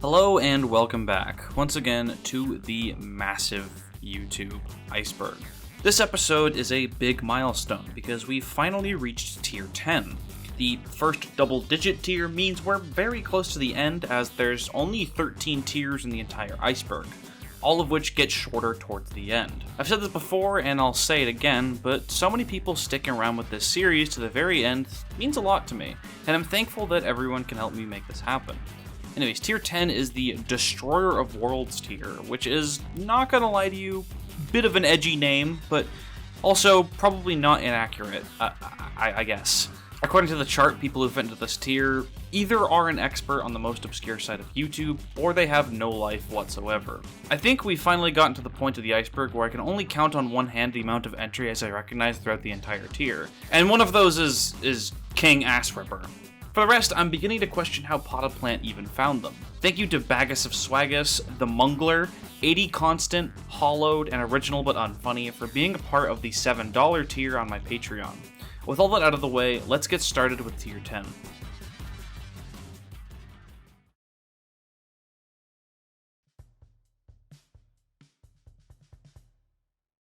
Hello and welcome back, once again, to the massive YouTube Iceberg. This episode is a big milestone because we finally reached tier 10. The first double-digit tier means we're very close to the end, as there's only 13 tiers in the entire Iceberg, all of which get shorter towards the end. I've said this before and I'll say it again, but so many people sticking around with this series to the very end means a lot to me, and I'm thankful that everyone can help me make this happen. Anyways, tier 10 is the Destroyer of Worlds tier, which is, not gonna lie to you, a bit of an edgy name, but also probably not inaccurate, I guess. According to the chart, people who fit into this tier either are an expert on the most obscure side of YouTube, or they have no life whatsoever. I think we've finally gotten to the point of the Iceberg where I can only count on one hand the amount of entries I recognize throughout the entire tier, and one of those is King Ass Ripper. For the rest, I'm beginning to question how Potted Plant even found them. Thank you to Bagus of Swaggus, The Mungler, 80 Constant, Hollowed, and Original but Unfunny for being a part of the $7 tier on my Patreon. With all that out of the way, let's get started with tier 10.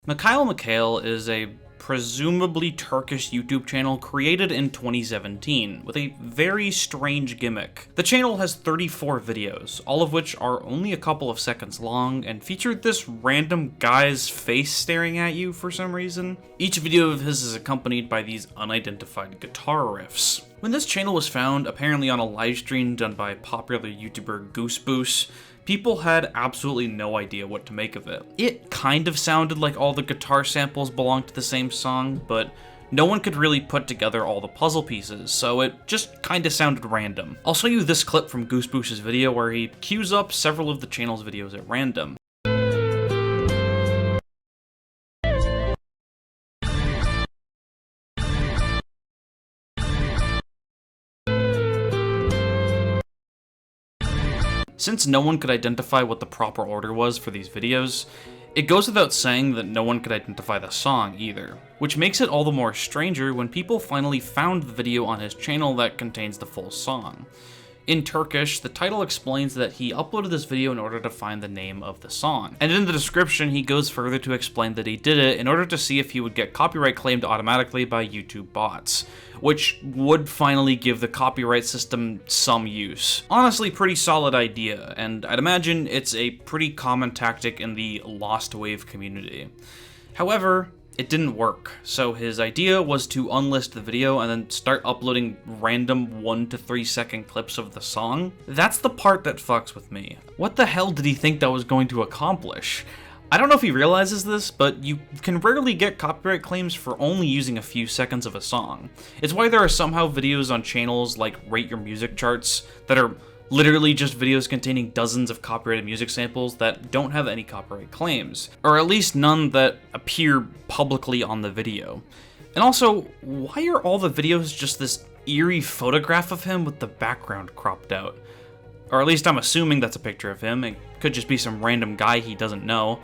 Mikhail is a presumably Turkish YouTube channel created in 2017 with a very strange gimmick. The channel has 34 videos, all of which are only a couple of seconds long and featured this random guy's face staring at you for some reason. Each video of his is accompanied by these unidentified guitar riffs. When this channel was found, apparently on a livestream done by popular YouTuber Wubis, people had absolutely no idea what to make of it. It kind of sounded like all the guitar samples belonged to the same song, but no one could really put together all the puzzle pieces, so it just kind of sounded random. I'll show you this clip from Wubis' video where he queues up several of the channel's videos at random. Since no one could identify what the proper order was for these videos, it goes without saying that no one could identify the song either, which makes it all the more stranger when people finally found the video on his channel that contains the full song. In Turkish, the title explains that he uploaded this video in order to find the name of the song. And in the description, he goes further to explain that he did it in order to see if he would get copyright claimed automatically by YouTube bots, which would finally give the copyright system some use. Honestly, pretty solid idea, and I'd imagine it's a pretty common tactic in the Lost Wave community. However, it didn't work, so his idea was to unlist the video and then start uploading random 1 to 3 second clips of the song. That's the part that fucks with me. What the hell did he think that was going to accomplish? I don't know if he realizes this, but you can rarely get copyright claims for only using a few seconds of a song. It's why there are somehow videos on channels like Rate Your Music Charts that are literally just videos containing dozens of copyrighted music samples that don't have any copyright claims, or at least none that appear publicly on the video. And also, why are all the videos just this eerie photograph of him with the background cropped out? Or at least I'm assuming that's a picture of him. It could just be some random guy he doesn't know.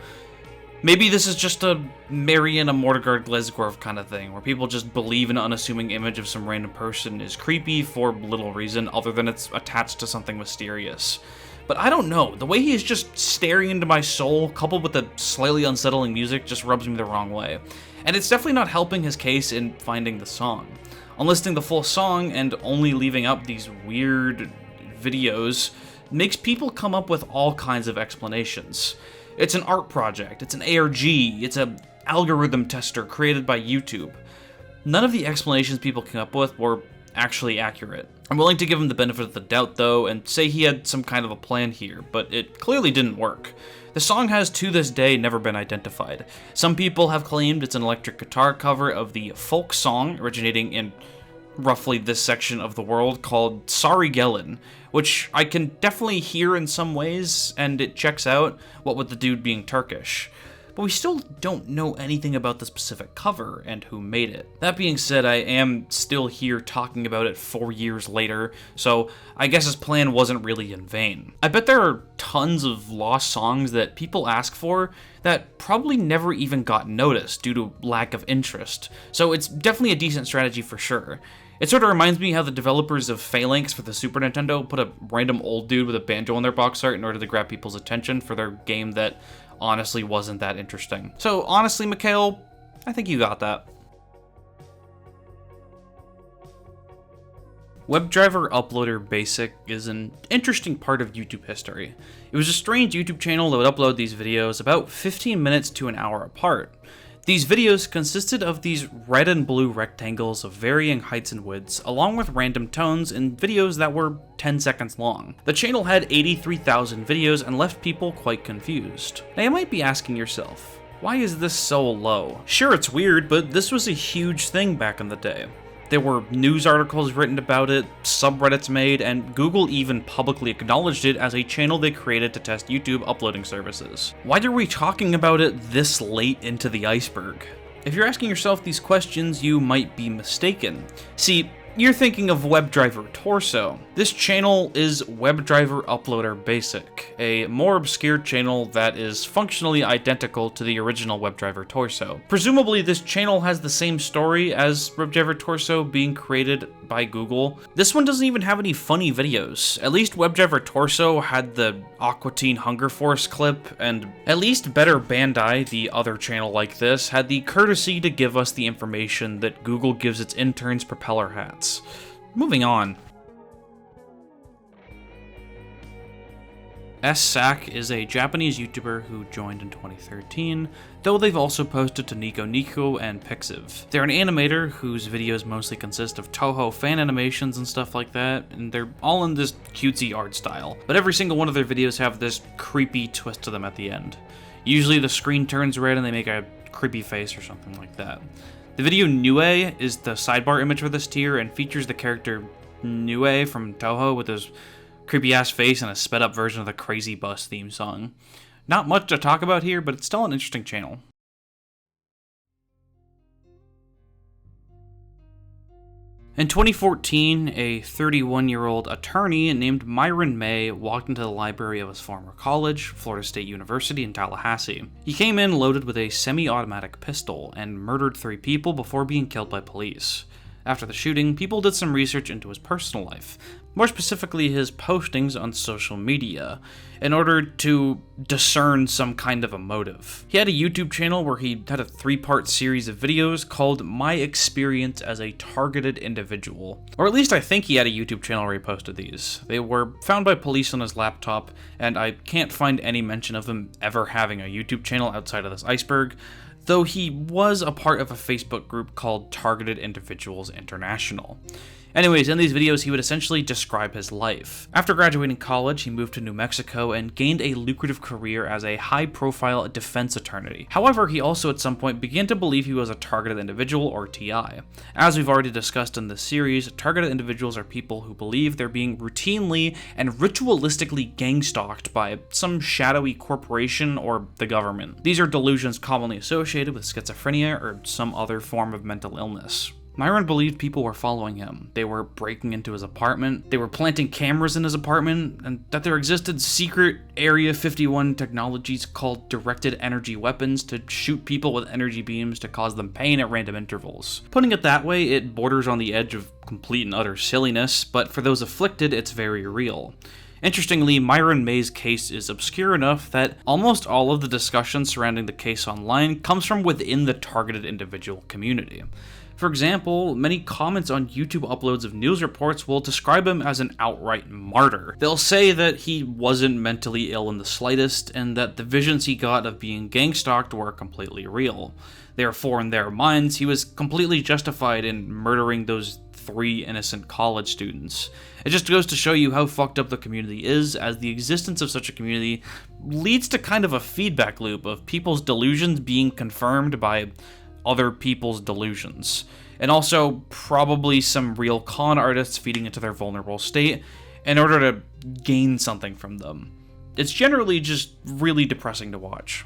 Maybe this is just a Marian Morgard Glazgorov kind of thing, where people just believe an unassuming image of some random person is creepy for little reason other than it's attached to something mysterious. But I don't know, the way he is just staring into my soul, coupled with the slightly unsettling music, just rubs me the wrong way. And it's definitely not helping his case in finding the song. Unlisting the full song and only leaving up these weird videos makes people come up with all kinds of explanations. It's an art project, it's an ARG, it's an algorithm tester created by YouTube. None of the explanations people came up with were actually accurate. I'm willing to give him the benefit of the doubt though, and say he had some kind of a plan here, but it clearly didn't work. The song has to this day never been identified. Some people have claimed it's an electric guitar cover of the folk song originating in roughly this section of the world called Sorry Gellin, which I can definitely hear in some ways, and it checks out, what with the dude being Turkish. But we still don't know anything about the specific cover and who made it. That being said, I am still here talking about it 4 years later, so I guess his plan wasn't really in vain. I bet there are tons of lost songs that people ask for that probably never even got noticed due to lack of interest, so it's definitely a decent strategy for sure. It sort of reminds me how the developers of Phalanx for the Super Nintendo put a random old dude with a banjo in their box art in order to grab people's attention for their game that honestly wasn't that interesting. So honestly, Mikhail, I think you got that. WebDriver Uploader Basic is an interesting part of YouTube history. It was a strange YouTube channel that would upload these videos about 15 minutes to an hour apart. These videos consisted of these red and blue rectangles of varying heights and widths, along with random tones in videos that were 10 seconds long. The channel had 83,000 videos and left people quite confused. Now you might be asking yourself, why is this so low? Sure, it's weird, but this was a huge thing back in the day. There were news articles written about it, subreddits made, and Google even publicly acknowledged it as a channel they created to test YouTube uploading services. Why are we talking about it this late into the iceberg? If you're asking yourself these questions, you might be mistaken. See, you're thinking of WebDriver Torso. This channel is WebDriver Uploader Basic, a more obscure channel that is functionally identical to the original WebDriver Torso. Presumably this channel has the same story as WebDriver Torso being created by Google. This one doesn't even have any funny videos. At least WebDriver Torso had the Aqua Teen Hunger Force clip, and at least Better Bandai, the other channel like this, had the courtesy to give us the information that Google gives its interns propeller hats. Moving on. S-Sack is a Japanese YouTuber who joined in 2013, though they've also posted to Nico Nico and Pixiv. They're an animator whose videos mostly consist of Toho fan animations and stuff like that, and they're all in this cutesy art style, but every single one of their videos have this creepy twist to them at the end. Usually the screen turns red and they make a creepy face or something like that. The video Nue is the sidebar image for this tier and features the character Nue from Toho with his creepy ass face and a sped up version of the Crazy Bus theme song. Not much to talk about here, but it's still an interesting channel. In 2014, a 31-year-old attorney named Myron May walked into the library of his former college, Florida State University in Tallahassee. He came in loaded with a semi-automatic pistol and murdered 3 people before being killed by police. After the shooting, people did some research into his personal life, more specifically his postings on social media, in order to discern some kind of a motive. He had a YouTube channel where he had a 3-part series of videos called My Experience as a Targeted Individual. Or at least I think he had a YouTube channel where he posted these. They were found by police on his laptop, and I can't find any mention of him ever having a YouTube channel outside of this Iceberg, though he was a part of a Facebook group called Targeted Individuals International. Anyways, in these videos, he would essentially describe his life. After graduating college, he moved to New Mexico and gained a lucrative career as a high-profile defense attorney. However, he also at some point began to believe he was a targeted individual, or TI. As we've already discussed in this series, targeted individuals are people who believe they're being routinely and ritualistically gang-stalked by some shadowy corporation or the government. These are delusions commonly associated with schizophrenia or some other form of mental illness. Myron believed people were following him. They were breaking into his apartment, they were planting cameras in his apartment, and that there existed secret Area 51 technologies called directed energy weapons to shoot people with energy beams to cause them pain at random intervals. Putting it that way, it borders on the edge of complete and utter silliness, but for those afflicted, it's very real. Interestingly, Myron May's case is obscure enough that almost all of the discussion surrounding the case online comes from within the targeted individual community. For example, many comments on YouTube uploads of news reports will describe him as an outright martyr. They'll say that he wasn't mentally ill in the slightest, and that the visions he got of being gang-stalked were completely real. Therefore, in their minds, he was completely justified in murdering those 3 innocent college students. It just goes to show you how fucked up the community is, as the existence of such a community leads to kind of a feedback loop of people's delusions being confirmed by other people's delusions, and also probably some real con artists feeding into their vulnerable state in order to gain something from them. It's generally just really depressing to watch.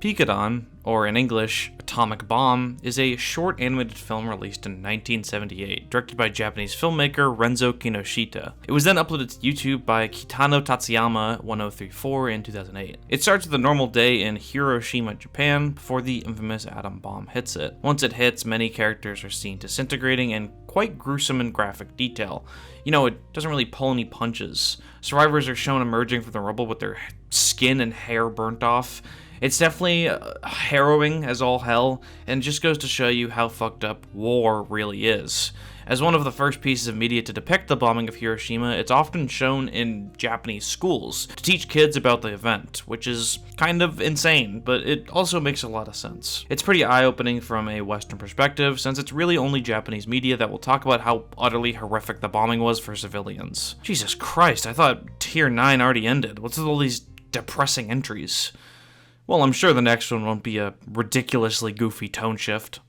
Picadon, or in English, Atomic Bomb, is a short animated film released in 1978, directed by Japanese filmmaker Renzo Kinoshita. It was then uploaded to YouTube by Kitano Tatsuyama 1034 in 2008. It starts with a normal day in Hiroshima, Japan, before the infamous atom bomb hits it. Once it hits, many characters are seen disintegrating in quite gruesome and graphic detail. You know, it doesn't really pull any punches. Survivors are shown emerging from the rubble with their skin and hair burnt off. It's definitely harrowing as all hell, and just goes to show you how fucked up war really is. As one of the first pieces of media to depict the bombing of Hiroshima, it's often shown in Japanese schools to teach kids about the event, which is kind of insane, but it also makes a lot of sense. It's pretty eye-opening from a Western perspective, since it's really only Japanese media that will talk about how utterly horrific the bombing was for civilians. Jesus Christ, I thought Tier 9 already ended. What's with all these depressing entries? Well, I'm sure the next one won't be a ridiculously goofy tone shift.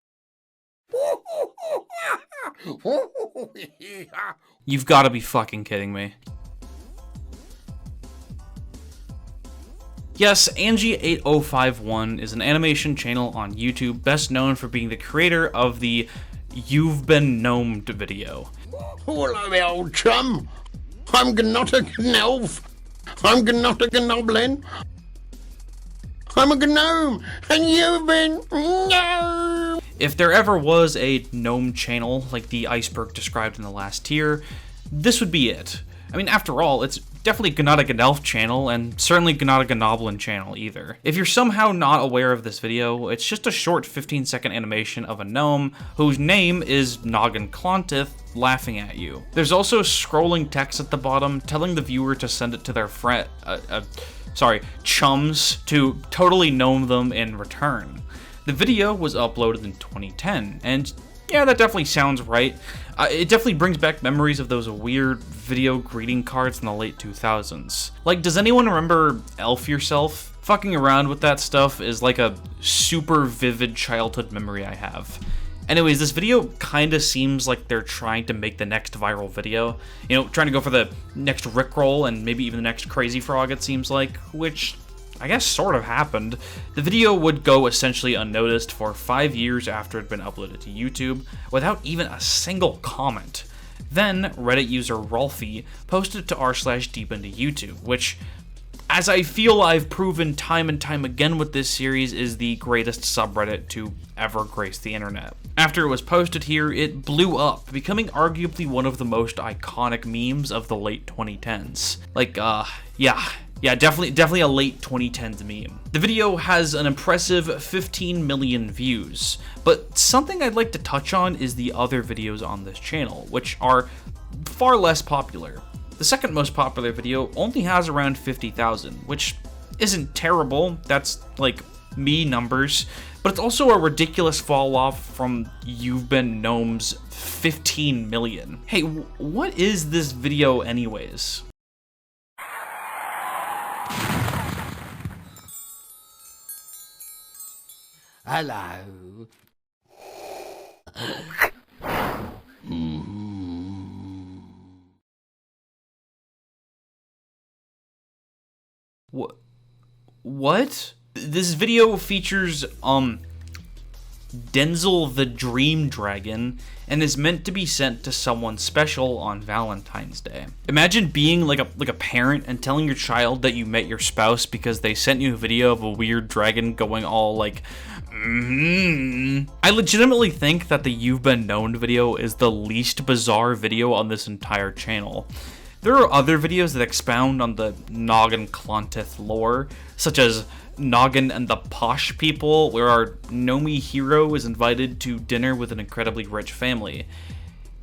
You've got to be fucking kidding me. Yes, Angie8051 is an animation channel on YouTube, best known for being the creator of the You've Been Gnomed video. Hello, me old chum. I'm not a gnome. I'm not a goblin. I'm a gnome, and you've been gnome. If there ever was a gnome channel like the Iceberg described in the last tier, this would be it. I mean, after all, it's definitely not a Gnelf channel, and certainly not a Gnoblin channel either. If you're somehow not aware of this video, it's just a short 15-second animation of a gnome whose name is Noggin Clontith laughing at you. There's also scrolling text at the bottom telling the viewer to send it to their chums to totally gnome them in return. The video was uploaded in 2010, and yeah, that definitely sounds right. It definitely brings back memories of those weird video greeting cards in the late 2000s. Like, does anyone remember Elf Yourself? Fucking around with that stuff is like a super vivid childhood memory I have. Anyways, this video kinda seems like they're trying to make the next viral video. You know, trying to go for the next Rickroll and maybe even the next Crazy Frog, it seems like, which I guess sort of happened. The video would go essentially unnoticed for 5 years after it had been uploaded to YouTube, without even a single comment. Then, Reddit user Rolfie posted it to r/deep into YouTube, which, as I feel I've proven time and time again with this series, is the greatest subreddit to ever grace the internet. After it was posted here, it blew up, becoming arguably one of the most iconic memes of the late 2010s. Like, yeah, definitely a late 2010s meme. The video has an impressive 15 million views, but something I'd like to touch on is the other videos on this channel, which are far less popular. The second most popular video only has around 50,000, which isn't terrible, that's like me numbers, but it's also a ridiculous fall off from You've Been Gnome's 15 million. Hey, what is this video anyways? Hello. What? This video features, Denzel the Dream Dragon, and is meant to be sent to someone special on Valentine's Day. Imagine being like a parent and telling your child that you met your spouse because they sent you a video of a weird dragon going all like, I legitimately think that the You've Been Gnomed video is the least bizarre video on this entire channel. There are other videos that expound on the Noggin Clontith lore, such as Noggin and the Posh People, where our Nomi hero is invited to dinner with an incredibly rich family.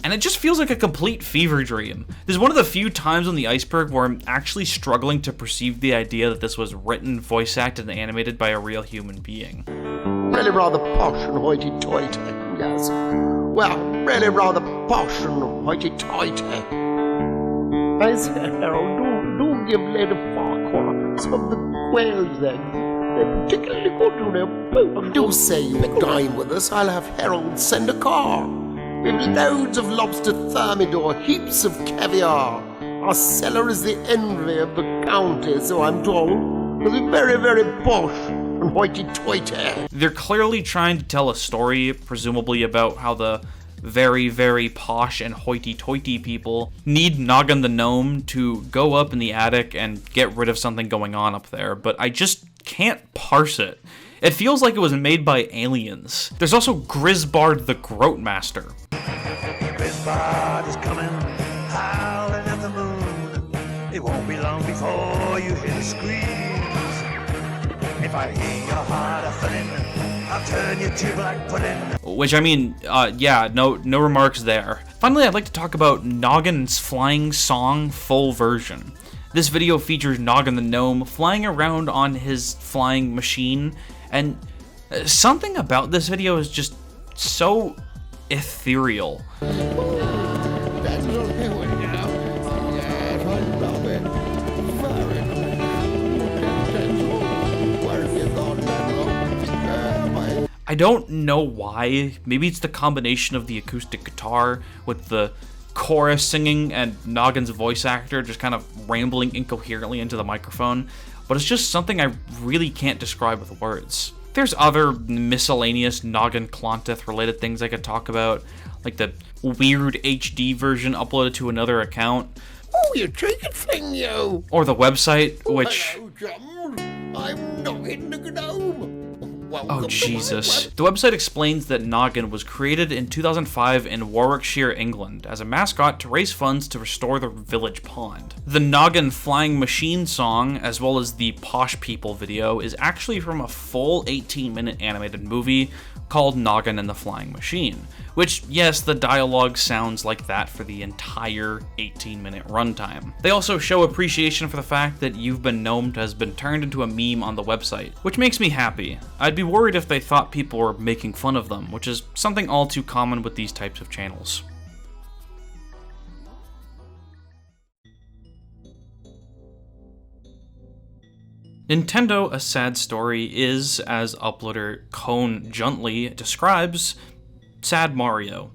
And it just feels like a complete fever dream. This is one of the few times on the Iceberg where I'm actually struggling to perceive the idea that this was written, voice acted, and animated by a real human being. Really rather posh and hoity-toity, yes. Well, really rather posh and hoity-toity. I say, Harold, do give Lady Farquhar some of the quail's eggs. They're particularly good to their boat. Do say you will dine with us. I'll have Harold send a car. We've loads of lobster thermidor, heaps of caviar. Our cellar is the envy of the county, so I'm told. It'll be very, very posh. and hoity-toity. They're clearly trying to tell a story, presumably about how the very, very posh and hoity-toity people need Noggin the Gnome to go up in the attic and get rid of something going on up there, but I just can't parse it. It feels like it was made by aliens. There's also Grizzbard the Groatmaster. Grizzbard is coming, howling at the moon. It won't be long before you hear the screams. If I hear your heart a-thudding, I'll turn you to black pudding. Which, I mean, yeah, no remarks there. Finally, I'd like to talk about Noggin's Flying Song full version. This video features Noggin the Gnome flying around on his flying machine, and something about this video is just so ethereal. I don't know why. Maybe it's the combination of the acoustic guitar with the chorus singing and Noggin's voice actor just kind of rambling incoherently into the microphone, but it's just something I really can't describe with words. There's other miscellaneous Noggin Clontith related things I could talk about, like the weird HD version uploaded to another account. Oh, you tricky thing, you! Or the website, which... Hello, chums. I'm Noggin the Gnome. Oh, Jesus. The website explains that Noggin was created in 2005 in Warwickshire, England, as a mascot to raise funds to restore the village pond. The Noggin Flying Machine song, as well as the Posh People video, is actually from a full 18-minute animated movie called Noggin and the Flying Machine, which, yes, the dialogue sounds like that for the entire 18-minute runtime. They also show appreciation for the fact that You've Been Gnomed has been turned into a meme on the website, which makes me happy. I'd be worried if they thought people were making fun of them, which is something all too common with these types of channels. Nintendo A Sad Story is, as uploader Cone Juntly describes, Sad Mario.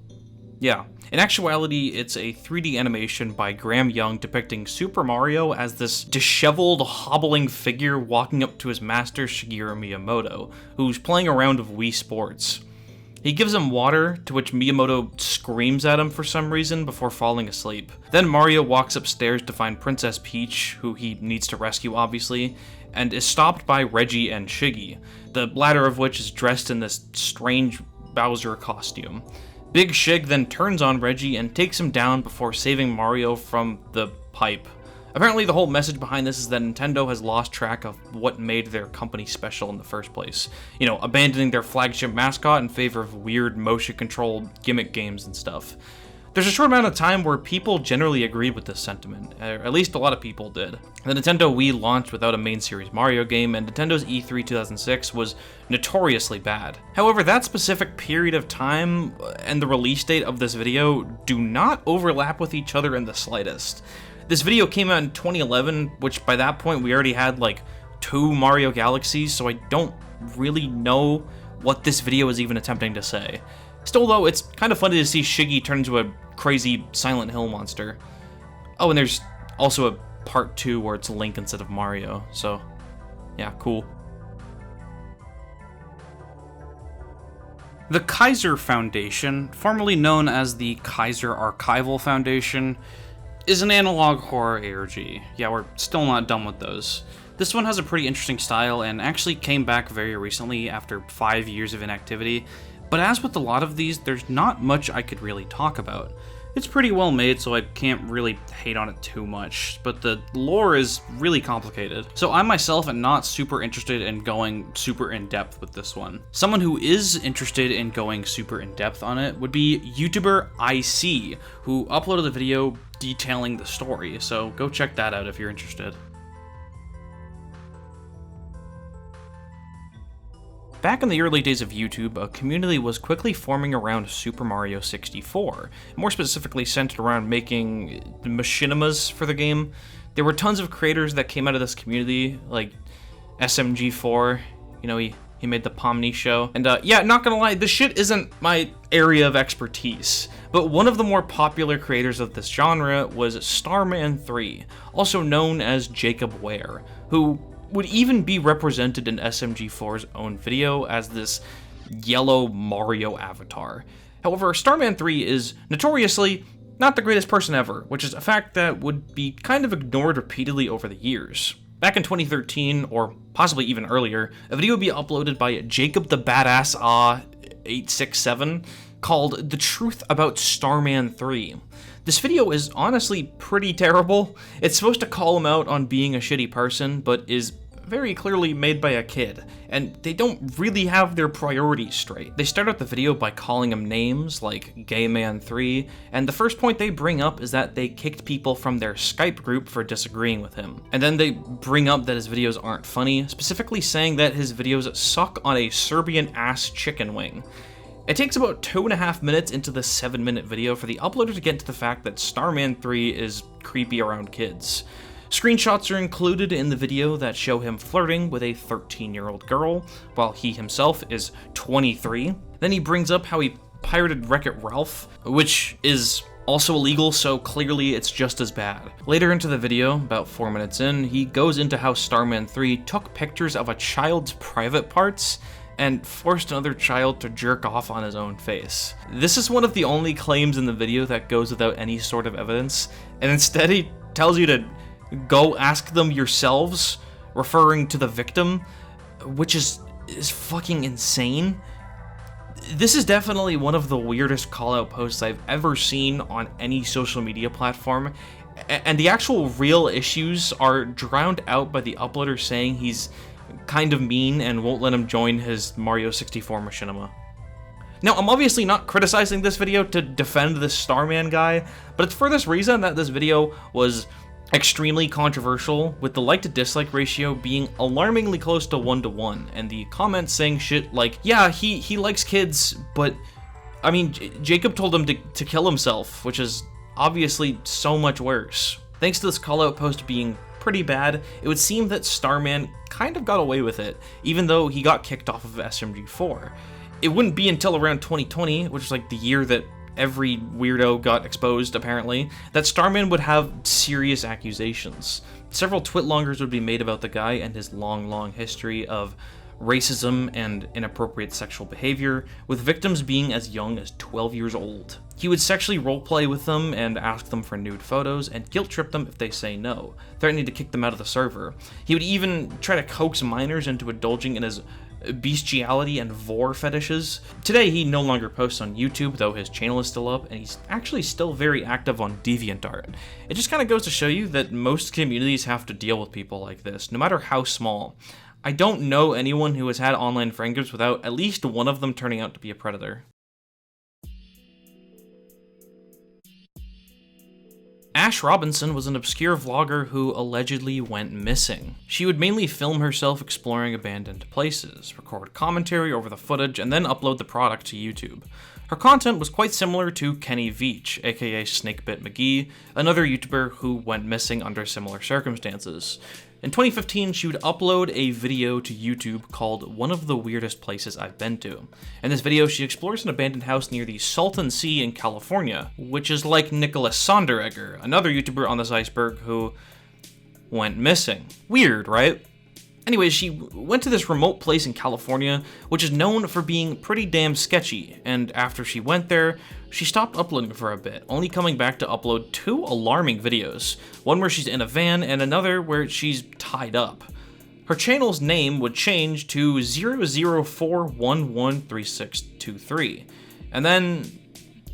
Yeah, in actuality, it's a 3D animation by Graham Young depicting Super Mario as this disheveled, hobbling figure walking up to his master Shigeru Miyamoto, who's playing a round of Wii Sports. He gives him water, to which Miyamoto screams at him for some reason before falling asleep. Then Mario walks upstairs to find Princess Peach, who he needs to rescue obviously, and is stopped by Reggie and Shiggy, the latter of which is dressed in this strange Bowser costume. Big Shig then turns on Reggie and takes him down before saving Mario from the pipe. Apparently the whole message behind this is that Nintendo has lost track of what made their company special in the first place. You know, abandoning their flagship mascot in favor of weird motion-controlled gimmick games and stuff. There's a short amount of time where people generally agreed with this sentiment, or at least a lot of people did. The Nintendo Wii launched without a main series Mario game, and Nintendo's E3 2006 was notoriously bad. However, that specific period of time and the release date of this video do not overlap with each other in the slightest. This video came out in 2011, which by that point we already had like 2 Mario Galaxies, so I don't really know what this video is even attempting to say. Still though, it's kind of funny to see Shiggy turn into a crazy Silent Hill monster. Oh, and there's also a part 2 where it's Link instead of Mario, so yeah, cool. The Kaiser Foundation, formerly known as the Kaiser Archival Foundation, is an analog horror ARG. Yeah, we're still not done with those. This one has a pretty interesting style and actually came back very recently after 5 years of inactivity, but as with a lot of these, there's not much I could really talk about. It's pretty well made, so I can't really hate on it too much, but the lore is really complicated. So I myself am not super interested in going super in-depth with this one. Someone who is interested in going super in-depth on it would be YouTuber IC, who uploaded a video detailing the story, so go check that out if you're interested. Back in the early days of YouTube, a community was quickly forming around Super Mario 64, more specifically centered around making machinimas for the game. There were tons of creators that came out of this community, like SMG4, you know, he made the Pomni show. And yeah, not gonna lie, this shit isn't my area of expertise, but one of the more popular creators of this genre was Starman3, also known as Jacob Ware, who would even be represented in SMG4's own video as this yellow Mario avatar. However, Starman 3 is notoriously not the greatest person ever, which is a fact that would be kind of ignored repeatedly over the years. Back in 2013, or possibly even earlier, a video would be uploaded by Jacob the Badass 867 called The Truth About Starman 3. This video is honestly pretty terrible. It's supposed to call him out on being a shitty person, but is very clearly made by a kid, and they don't really have their priorities straight. They start out the video by calling him names like Gay Man 3, and the first point they bring up is that they kicked people from their Skype group for disagreeing with him. And then they bring up that his videos aren't funny, specifically saying that his videos suck on a Serbian ass chicken wing. It takes about 2.5 minutes into the 7-minute video for the uploader to get to the fact that Starman 3 is creepy around kids. Screenshots are included in the video that show him flirting with a 13-year-old girl, while he himself is 23. Then he brings up how he pirated Wreck-It Ralph, which is also illegal, so clearly it's just as bad. Later into the video, about 4 minutes in, he goes into how Starman 3 took pictures of a child's private parts and forced another child to jerk off on his own face. This is one of the only claims in the video that goes without any sort of evidence, and instead he tells you to go ask them yourselves, referring to the victim, which is fucking insane. This is definitely one of the weirdest call-out posts I've ever seen on any social media platform, and the actual real issues are drowned out by the uploader saying he's kind of mean and won't let him join his Mario 64 machinima. Now, I'm obviously not criticizing this video to defend this Starman guy, but it's for this reason that this video was extremely controversial, with the like to dislike ratio being alarmingly close to 1-to-1, and the comments saying shit like, yeah, he likes kids, but I mean, Jacob told him to kill himself, which is obviously so much worse. Thanks to this call-out post being pretty bad, it would seem that Starman kind of got away with it, even though he got kicked off of SMG4. It wouldn't be until around 2020, which is like the year that every weirdo got exposed, apparently, that Starman would have serious accusations. Several twitlongers would be made about the guy and his long history of racism and inappropriate sexual behavior, with victims being as young as 12 years old. He would sexually roleplay with them and ask them for nude photos, and guilt trip them if they say no, threatening to kick them out of the server. He would even try to coax minors into indulging in his bestiality and vor fetishes. Today, he no longer posts on YouTube, though his channel is still up, and he's actually still very active on DeviantArt. It just kind of goes to show you that most communities have to deal with people like this, no matter how small. I don't know anyone who has had online friend groups without at least one of them turning out to be a predator. Ash Robinson was an obscure vlogger who allegedly went missing. She would mainly film herself exploring abandoned places, record commentary over the footage, and then upload the product to YouTube. Her content was quite similar to Kenny Veach, aka Snakebit McGee, another YouTuber who went missing under similar circumstances. In 2015, she would upload a video to YouTube called One of the Weirdest Places I've Been To. In this video, she explores an abandoned house near the Salton Sea in California, which is like Nicholas Sonderegger, another YouTuber on this Iceberg who went missing. Weird, right? Anyways, she went to this remote place in California, which is known for being pretty damn sketchy, and after she went there, she stopped uploading for a bit, only coming back to upload 2 alarming videos, one where she's in a van and another where she's tied up. Her channel's name would change to 004113623, and then,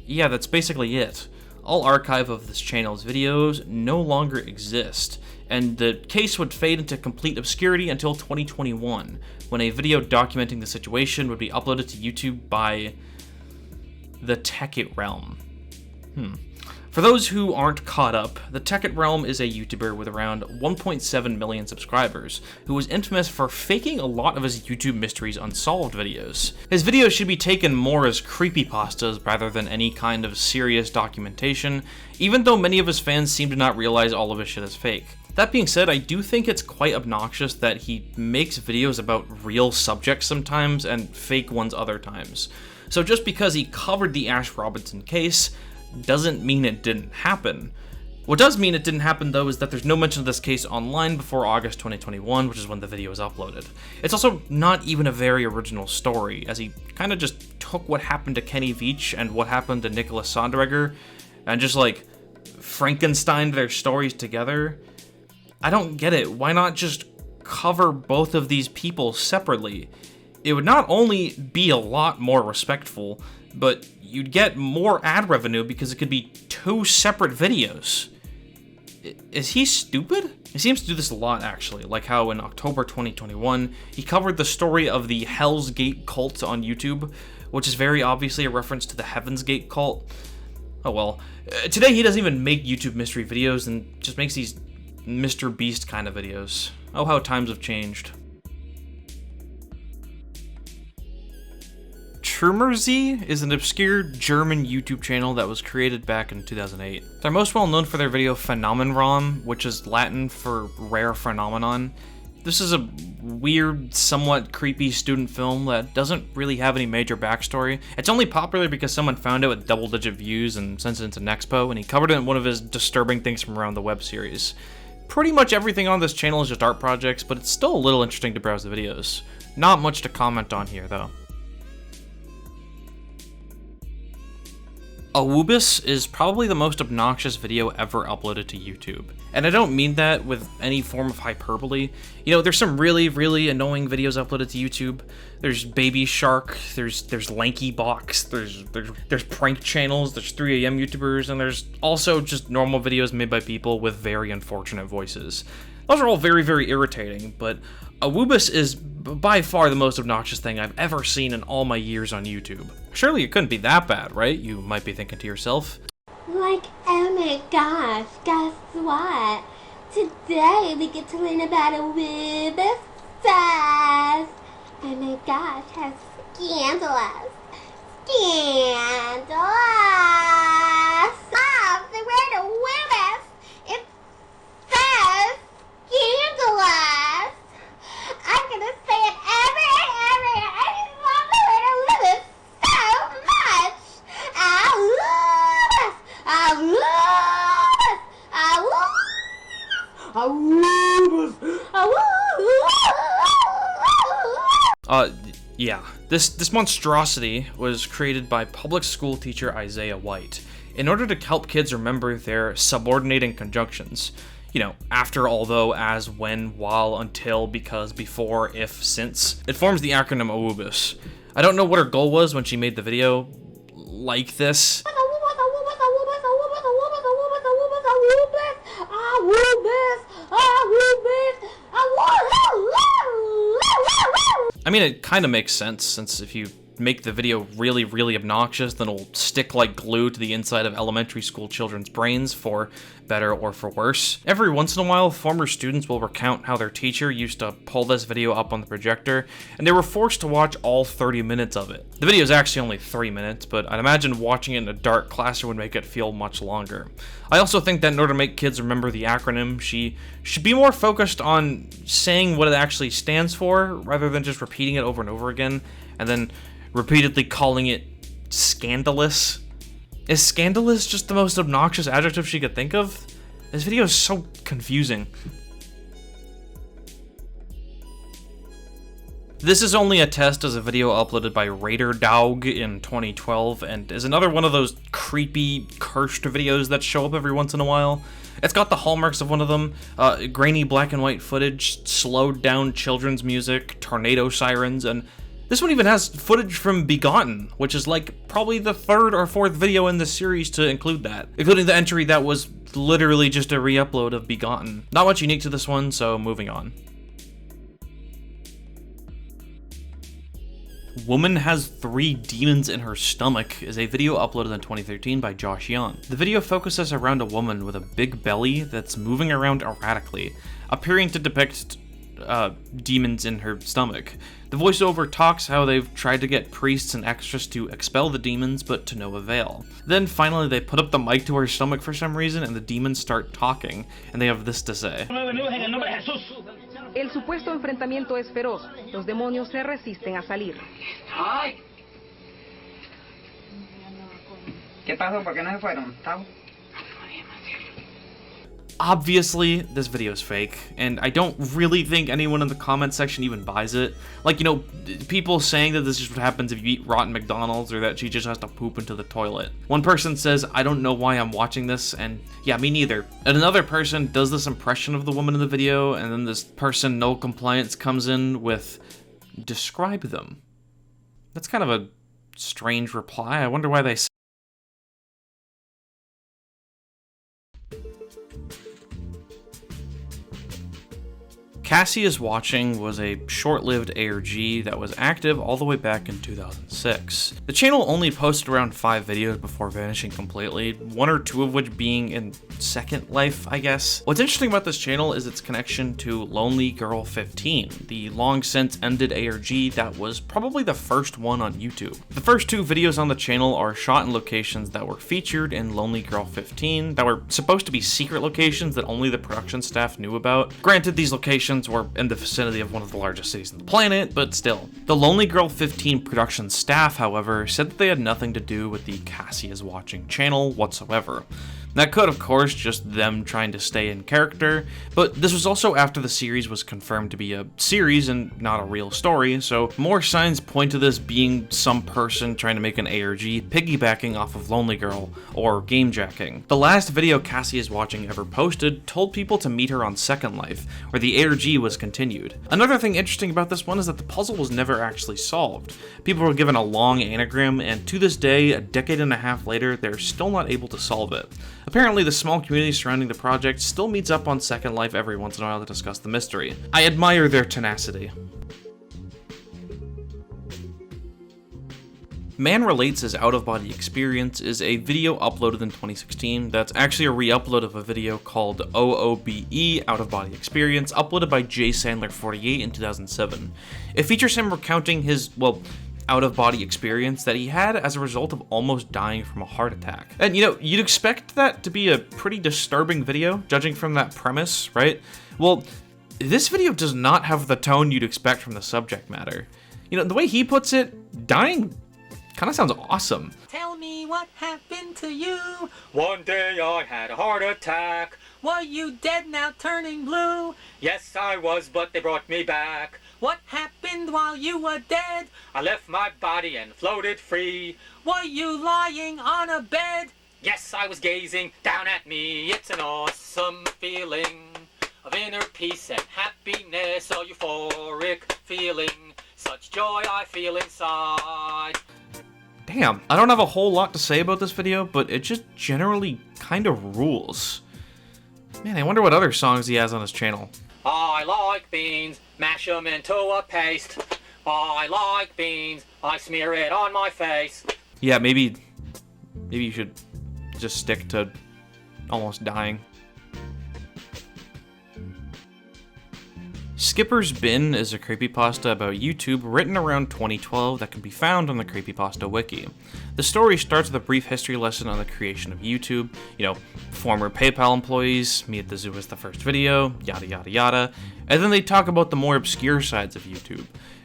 yeah, that's basically it. All archive of this channel's videos no longer exist, and the case would fade into complete obscurity until 2021, when a video documenting the situation would be uploaded to YouTube by the Tekkit Realm. For those who aren't caught up, the Tekkit Realm is a YouTuber with around 1.7 million subscribers, who was infamous for faking a lot of his YouTube Mysteries Unsolved videos. His videos should be taken more as creepypastas rather than any kind of serious documentation, even though many of his fans seem to not realize all of his shit is fake. That being said, I do think it's quite obnoxious that he makes videos about real subjects sometimes and fake ones other times. So just because he covered the Ash Robinson case doesn't mean it didn't happen. What does mean it didn't happen though is that there's no mention of this case online before August 2021, which is when the video was uploaded. It's also not even a very original story, as he kind of just took what happened to Kenny Veach and what happened to Nicholas Sonderegger and just like Frankensteined their stories together. I don't get it. Why not just cover both of these people separately? It would not only be a lot more respectful, but you'd get more ad revenue because it could be 2 separate videos. Is he stupid? He seems to do this a lot, actually, like how in October 2021, he covered the story of the Hell's Gate cult on YouTube, which is very obviously a reference to the Heaven's Gate cult. Oh well. Today he doesn't even make YouTube mystery videos and just makes these Mr. Beast kind of videos. Oh, how times have changed. Trumorz is an obscure German YouTube channel that was created back in 2008. They're most well known for their video Phenomenram, which is Latin for rare phenomenon. This is a weird, somewhat creepy student film that doesn't really have any major backstory. It's only popular because someone found it with double-digit views and sent it into Nexpo, and he covered it in one of his disturbing things from around the web series. Pretty much everything on this channel is just art projects, but it's still a little interesting to browse the videos. Not much to comment on here, though. A Wubis is probably the most obnoxious video ever uploaded to YouTube. And I don't mean that with any form of hyperbole. You know, there's some really, really annoying videos uploaded to YouTube. There's Baby Shark, there's Lanky Box, there's prank channels, there's 3 AM YouTubers, and there's also just normal videos made by people with very unfortunate voices. Those are all very, very irritating, but a Wubis is by far the most obnoxious thing I've ever seen in all my years on YouTube. Surely it couldn't be that bad, right? You might be thinking to yourself. Like, oh my gosh, guess what? Today we get to learn about a Wubis sauce. Oh my gosh, how scandalous. Scandalous! Mom, the word Wubis, it's so scandalous. I'm gonna say it every. I love the word Wubis so much. I Yeah. This monstrosity was created by public school teacher Isaiah White in order to help kids remember their subordinating conjunctions. You know, after, although, as, when, while, until, because, before, if, since. It forms the acronym Wubis. I don't know what her goal was when she made the video like this. I mean, it kind of makes sense, since if you make the video really, really obnoxious, then it'll stick like glue to the inside of elementary school children's brains, for better or for worse. Every once in a while, former students will recount how their teacher used to pull this video up on the projector, and they were forced to watch all 30 minutes of it. The video is actually only 3 minutes, but I'd imagine watching it in a dark classroom would make it feel much longer. I also think that in order to make kids remember the acronym, she should be more focused on saying what it actually stands for, rather than just repeating it over and over again, and then repeatedly calling it scandalous. Is scandalous just the most obnoxious adjective she could think of? This video is so confusing. This is only a test as a video uploaded by Raider Dog in 2012, and is another one of those creepy, cursed videos that show up every once in a while. It's got the hallmarks of one of them: grainy black and white footage, slowed down children's music, tornado sirens, and this one even has footage from Begotten, which is like probably the 3rd or 4th video in this series to include that, including the entry that was literally just a re-upload of Begotten. Not much unique to this one, so moving on. Woman Has 3 Demons in Her Stomach is a video uploaded in 2013 by Josh Young. The video focuses around a woman with a big belly that's moving around erratically, appearing to depict demons in her stomach. The voiceover talks how they've tried to get priests and extras to expel the demons, but to no avail. Then finally they put up the mic to her stomach for some reason, and the demons start talking, and they have this to say. El supuesto enfrentamiento es feroz. Los demonios se resisten a salir. Ay. ¿Qué pasó? ¿Por qué no se fueron? obviously this video is fake, and I don't really think anyone in the comment section even buys it. Like, you know, people saying that this is what happens if you eat rotten McDonald's, or that she just has to poop into the toilet. One person says, I don't know why I'm watching this, and yeah, me neither. And another person does this impression of the woman in the video, and then this person, no compliance, comes in with, describe them. That's kind of a strange reply. I wonder why they say. Cassie is Watching was a short-lived ARG that was active all the way back in 2006. The channel only posted around 5 videos before vanishing completely, 1 or 2 of which being in Second Life, I guess. What's interesting about this channel is its connection to Lonely Girl 15, the long since ended ARG that was probably the first one on YouTube. The first 2 videos on the channel are shot in locations that were featured in Lonely Girl 15 that were supposed to be secret locations that only the production staff knew about. Granted, these locations were in the vicinity of one of the largest cities on the planet, but still. The Lonely Girl 15 production staff, however, said that they had nothing to do with the Cassie is Watching channel whatsoever. That could, of course, just them trying to stay in character, but this was also after the series was confirmed to be a series and not a real story, so more signs point to this being some person trying to make an ARG piggybacking off of Lonely Girl, or game jacking. The last video Cassie is Watching ever posted told people to meet her on Second Life, where the ARG was continued. Another thing interesting about this one is that the puzzle was never actually solved. People were given a long anagram, and to this day, a decade and a half later, they're still not able to solve it. Apparently, the small community surrounding the project still meets up on Second Life every once in a while to discuss the mystery. I admire their tenacity. Man Relates His Out-of-Body Experience is a video uploaded in 2016 that's actually a re-upload of a video called OOBE Out-of-Body Experience, uploaded by JSandler48 in 2007. It features him recounting his, well, out-of-body experience that he had as a result of almost dying from a heart attack. And you know, you'd expect that to be a pretty disturbing video, judging from that premise, right? Well, this video does not have the tone you'd expect from the subject matter. You know, the way he puts it, dying kind of sounds awesome. Tell me what happened to you. One day I had a heart attack. Were you dead now turning blue? Yes, I was, but they brought me back. What happened while you were dead? I left my body and floated free. Were you lying on a bed? Yes, I was gazing down at me. It's an awesome feeling of inner peace and happiness, a euphoric feeling. Such joy I feel inside. Damn, I don't have a whole lot to say about this video, but it just generally kind of rules. Man, I wonder what other songs he has on his channel. I like beans, mash them into a paste. I like beans, I smear it on my face. Yeah, maybe you should just stick to almost dying. Skipper's Bin is a creepypasta about YouTube written around 2012 that can be found on the Creepypasta Wiki. The story starts with a brief history lesson on the creation of YouTube, you know, former PayPal employees, me at the zoo is the first video, yada yada yada, and then they talk about the more obscure sides of YouTube.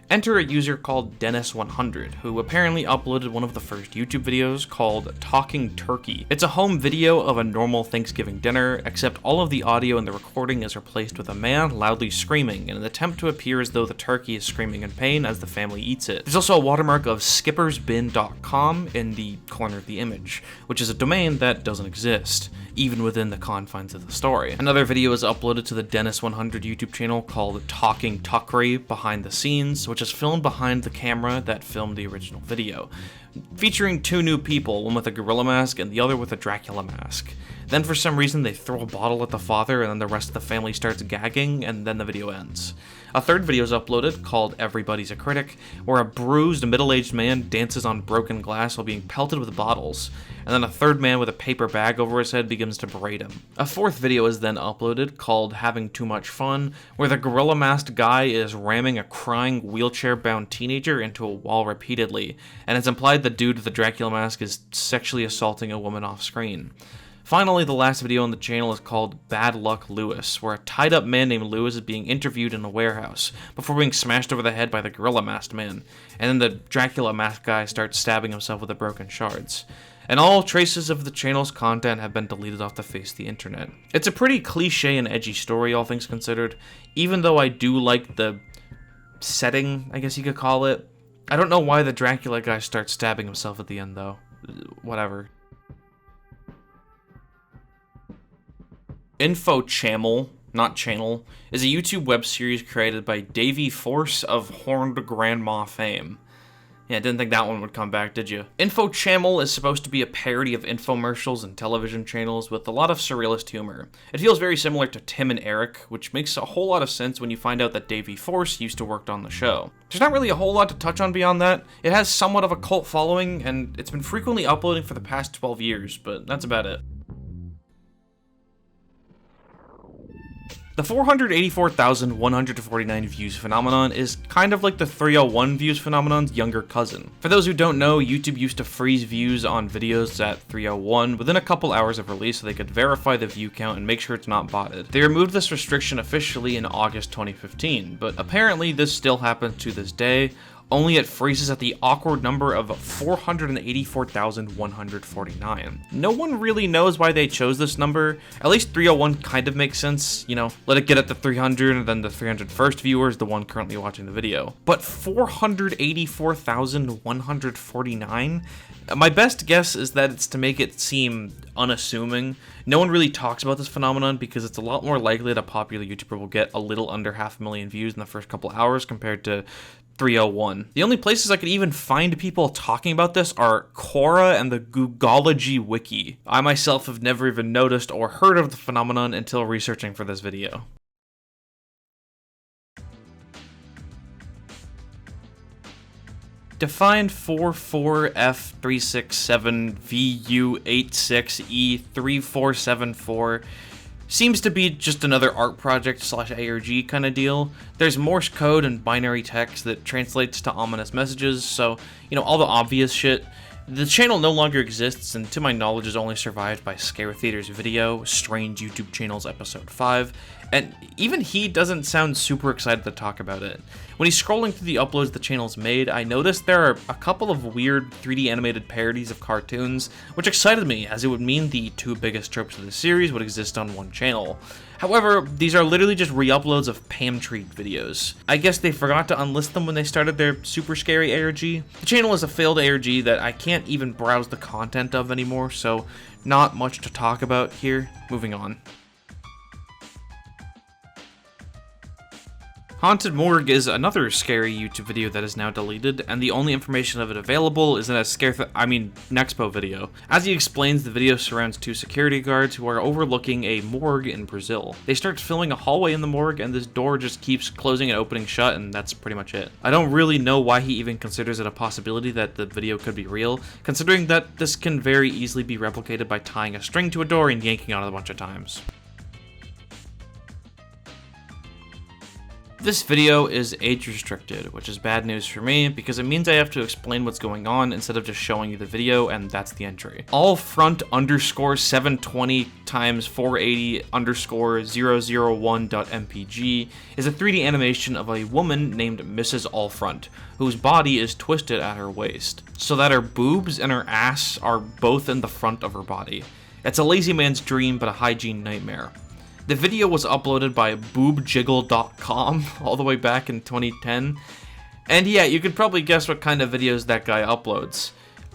Enter a user called Dennis100, who apparently uploaded one of the first YouTube videos called Talking Turkey. It's a home video of a normal Thanksgiving dinner, except all of the audio in the recording is replaced with a man loudly screaming in an attempt to appear as though the turkey is screaming in pain as the family eats it. There's also a watermark of skippersbin.com in the corner of the image, which is a domain that doesn't exist, even within the confines of the story. Another video is uploaded to the Dennis100 YouTube channel called Talking Tuckery Behind the Scenes, which is filmed behind the camera that filmed the original video, featuring 2 new people, one with a gorilla mask and the other with a Dracula mask. Then for some reason they throw a bottle at the father and then the rest of the family starts gagging and then the video ends. A third video is uploaded called Everybody's a Critic, where a bruised middle-aged man dances on broken glass while being pelted with bottles, and then a third man with a paper bag over his head begins to berate him. A fourth video is then uploaded called Having Too Much Fun, where the gorilla-masked guy is ramming a crying wheelchair-bound teenager into a wall repeatedly, and it's implied the dude with the Dracula mask is sexually assaulting a woman off-screen. Finally, the last video on the channel is called Bad Luck Lewis, where a tied-up man named Lewis is being interviewed in a warehouse before being smashed over the head by the gorilla-masked man, and then the Dracula masked guy starts stabbing himself with the broken shards. and all traces of the channel's content have been deleted off the face of the internet. It's a pretty cliche and edgy story, all things considered, even though I do like the setting, I guess you could call it. I don't know why the Dracula guy starts stabbing himself at the end, though. Whatever. Info Channel, not Channel, is a YouTube web series created by Davey Force of Horned Grandma fame. Yeah, didn't think that one would come back, did you? Info Channel is supposed to be a parody of infomercials and television channels with a lot of surrealist humor. It feels very similar to Tim and Eric, which makes a whole lot of sense when you find out that Davey Force used to work on the show. There's not really a whole lot to touch on beyond that. It has somewhat of a cult following, and it's been frequently uploading for the past 12 years, but that's about it. The 484,149 views phenomenon is kind of like the 301 views phenomenon's younger cousin. For those who don't know, YouTube used to freeze views on videos at 301 within a couple hours of release so they could verify the view count and make sure it's not botted. They removed this restriction officially in August 2015, but apparently this still happens to this day, only it freezes at the awkward number of 484,149. No one really knows why they chose this number. At least 301 kind of makes sense, you know, let it get at the 300 and then the 301st viewer is the one currently watching the video. But 484,149? My best guess is that it's to make it seem unassuming. No one really talks about this phenomenon because it's a lot more likely that a popular YouTuber will get a little under 500,000 views in the first couple hours compared to 301. The only places I could even find people talking about this are Quora and the Googology wiki. I myself have never even noticed or heard of the phenomenon until researching for this video. Define 44F367VU86E3474 seems to be just another art project / ARG kind of deal. There's Morse code and binary text that translates to ominous messages, so, you know, all the obvious shit. The channel no longer exists, and to my knowledge is only survived by Scare Theater's video, Strange YouTube Channels Episode 5, and even he doesn't sound super excited to talk about it. When he's scrolling through the uploads the channel's made, I noticed there are a couple of weird 3D animated parodies of cartoons, which excited me, as it would mean the two biggest tropes of the series would exist on one channel. However, these are literally just re-uploads of Pam Treat videos. I guess they forgot to unlist them when they started their super scary ARG. The channel is a failed ARG that I can't even browse the content of anymore, so not much to talk about here. Moving on. Haunted Morg is another scary YouTube video that is now deleted, and the only information of it available is in a Nexpo video. As he explains, the video surrounds two security guards who are overlooking a morgue in Brazil. They start filming a hallway in the morgue, and this door just keeps closing and opening shut, and that's pretty much it. I don't really know why he even considers it a possibility that the video could be real, considering that this can very easily be replicated by tying a string to a door and yanking on it a bunch of times. This video is age restricted, which is bad news for me because it means I have to explain what's going on instead of just showing you the video, and that's the entry. Allfront_720 x 480_001.mpg is a 3D animation of a woman named Mrs. Allfront, whose body is twisted at her waist, so that her boobs and her ass are both in the front of her body. It's a lazy man's dream, but a hygiene nightmare. The video was uploaded by boobjiggle.com all the way back in 2010. And yeah, you could probably guess what kind of videos that guy uploads.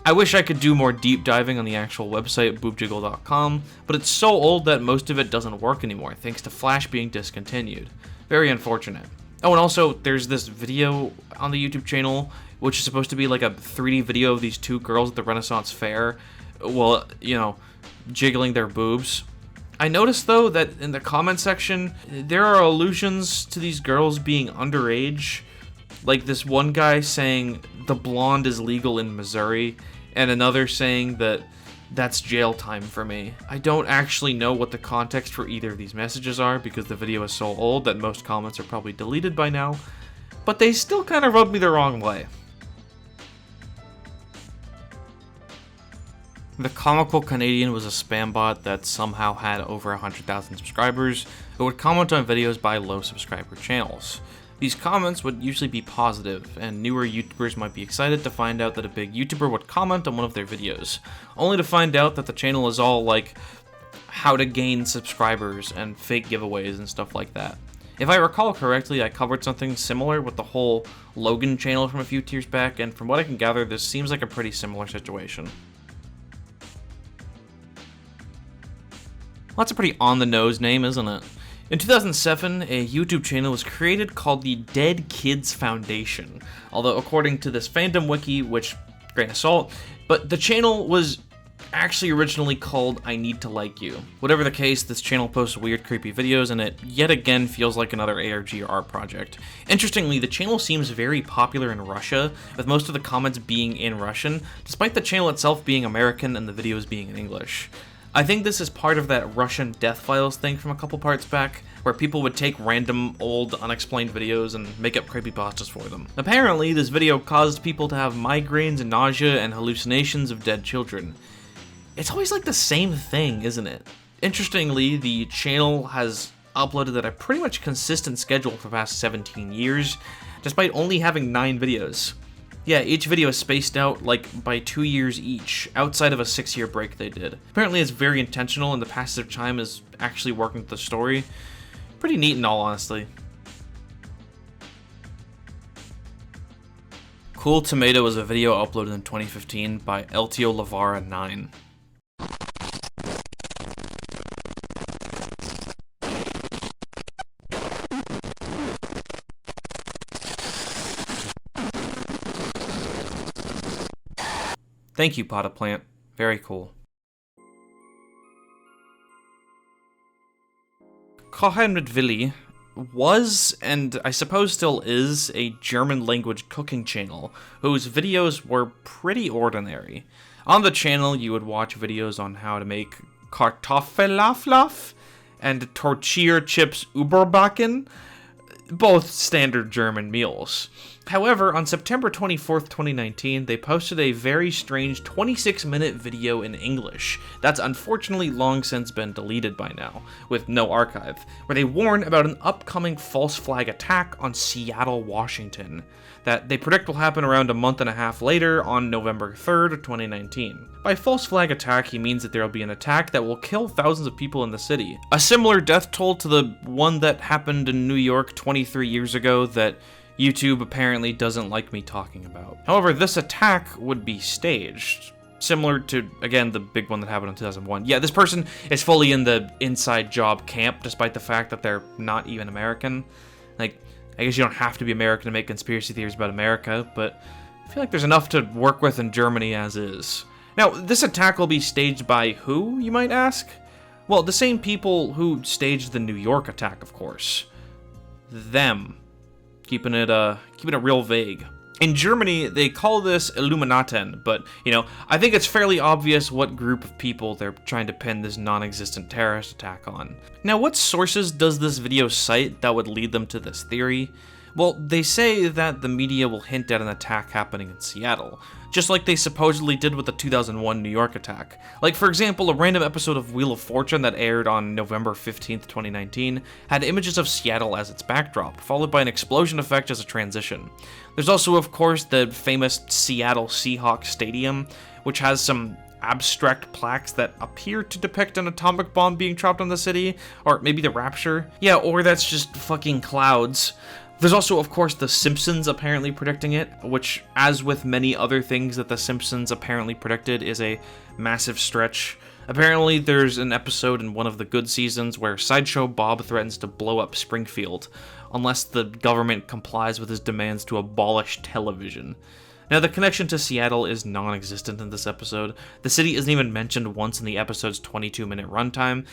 I wish I could do more deep diving on the actual website, boobjiggle.com, but it's so old that most of it doesn't work anymore, thanks to Flash being discontinued. Very unfortunate. Oh, and also, there's this video on the YouTube channel, which is supposed to be like a 3D video of these two girls at the Renaissance Fair, well, you know, jiggling their boobs. I noticed, though, that in the comment section, there are allusions to these girls being underage. Like this one guy saying the blonde is legal in Missouri, and another saying that that's jail time for me. I don't actually know what the context for either of these messages are because the video is so old that most comments are probably deleted by now, but they still kind of rubbed me the wrong way. The Comical Canadian was a spam bot that somehow had over 100,000 subscribers who would comment on videos by low subscriber channels. These comments would usually be positive, and newer YouTubers might be excited to find out that a big YouTuber would comment on one of their videos, only to find out that the channel is all like how to gain subscribers and fake giveaways and stuff like that. If I recall correctly, I covered something similar with the whole Logan channel from a few years back, and from what I can gather, this seems like a pretty similar situation. Well, that's a pretty on-the-nose name, isn't it? In 2007, a YouTube channel was created called the Dead Kids Foundation, although according to this fandom wiki, which, grain of salt, but the channel was actually originally called I Need to Like You. Whatever the case, this channel posts weird, creepy videos, and it yet again feels like another ARG or art project. Interestingly, the channel seems very popular in Russia, with most of the comments being in Russian, despite the channel itself being American and the videos being in English. I think this is part of that Russian Death Files thing from a couple parts back, where people would take random, old, unexplained videos and make up creepypastas for them. Apparently, this video caused people to have migraines and nausea and hallucinations of dead children. It's always like the same thing, isn't it? Interestingly, the channel has uploaded at a pretty much consistent schedule for the past 17 years, despite only having 9 videos. Yeah, each video is spaced out like by 2 years each, outside of a 6-year break they did. Apparently it's very intentional and the passage of time is actually working with the story. Pretty neat in all honesty. Cool Tomato is a video uploaded in 2015 by LTO Lavara 9. Thank you, Potted Plant. Very cool. Kochen mit Willi was, and I suppose still is, a German language cooking channel, whose videos were pretty ordinary. On the channel, you would watch videos on how to make Kartoffelauflauf and Tortilla chips Überbacken, both standard German meals. However, on September 24th, 2019, they posted a very strange 26-minute video in English that's unfortunately long since been deleted by now, with no archive, where they warn about an upcoming false flag attack on Seattle, Washington, that they predict will happen around a month and a half later on November 3rd, 2019. By false flag attack, he means that there will be an attack that will kill thousands of people in the city. A similar death toll to the one that happened in New York 23 years ago that YouTube apparently doesn't like me talking about. However, this attack would be staged, similar to, again, the big one that happened in 2001. Yeah, this person is fully in the inside job camp, despite the fact that they're not even American. Like, I guess you don't have to be American to make conspiracy theories about America, but I feel like there's enough to work with in Germany as is. Now, this attack will be staged by who, you might ask? Well, the same people who staged the New York attack, of course. Them. Keeping it real vague. In Germany, they call this Illuminaten, but, I think it's fairly obvious what group of people they're trying to pin this non-existent terrorist attack on. Now, what sources does this video cite that would lead them to this theory? Well, they say that the media will hint at an attack happening in Seattle, just like they supposedly did with the 2001 New York attack. Like, for example, a random episode of Wheel of Fortune that aired on November 15th, 2019, had images of Seattle as its backdrop, followed by an explosion effect as a transition. There's also, of course, the famous Seattle Seahawks Stadium, which has some abstract plaques that appear to depict an atomic bomb being dropped on the city, or maybe the Rapture. Yeah, or that's just fucking clouds. There's also, of course, The Simpsons apparently predicting it, which, as with many other things that The Simpsons apparently predicted, is a massive stretch. Apparently, there's an episode in one of the good seasons where Sideshow Bob threatens to blow up Springfield, unless the government complies with his demands to abolish television. Now, the connection to Seattle is non-existent in this episode. The city isn't even mentioned once in the episode's 22-minute runtime,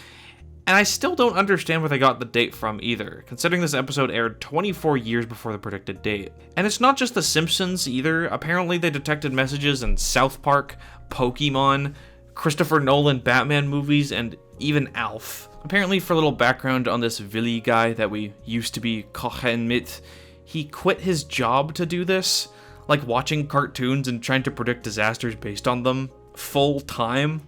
and I still don't understand where they got the date from either, considering this episode aired 24 years before the predicted date. And it's not just The Simpsons either. Apparently they detected messages in South Park, Pokemon, Christopher Nolan Batman movies, and even Alf. Apparently, for a little background on this Willi guy that we used to be kochen mit, he quit his job to do this, like watching cartoons and trying to predict disasters based on them, full time.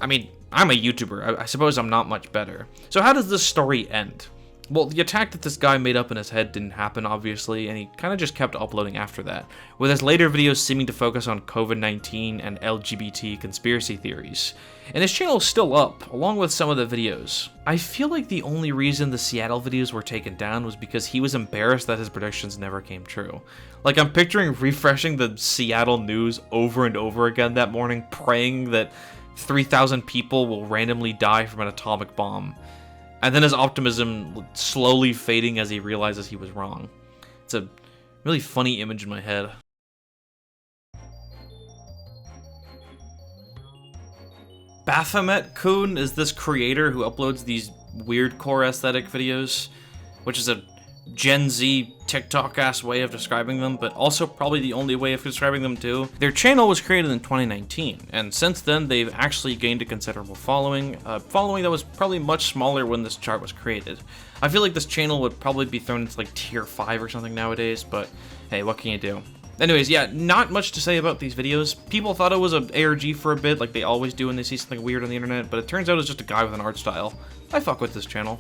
I mean, I'm a YouTuber, I suppose I'm not much better. So how does this story end? Well, the attack that this guy made up in his head didn't happen, obviously, and he kind of just kept uploading after that, with his later videos seeming to focus on COVID-19 and LGBT conspiracy theories. And his channel is still up, along with some of the videos. I feel like the only reason the Seattle videos were taken down was because he was embarrassed that his predictions never came true. Like, I'm picturing refreshing the Seattle news over and over again that morning, praying that 3,000 people will randomly die from an atomic bomb. And then his optimism slowly fading as he realizes he was wrong. It's a really funny image in my head. Baomet Coon is this creator who uploads these weird core aesthetic videos, which is a Gen Z TikTok-ass way of describing them, but also probably the only way of describing them too. Their channel was created in 2019, and since then they've actually gained a considerable following, a following that was probably much smaller when this chart was created. I feel like this channel would probably be thrown into like tier 5 or something nowadays, but hey, what can you do? Anyways, yeah, not much to say about these videos. People thought it was an ARG for a bit, like they always do when they see something weird on the internet, but it turns out it's just a guy with an art style. I fuck with this channel.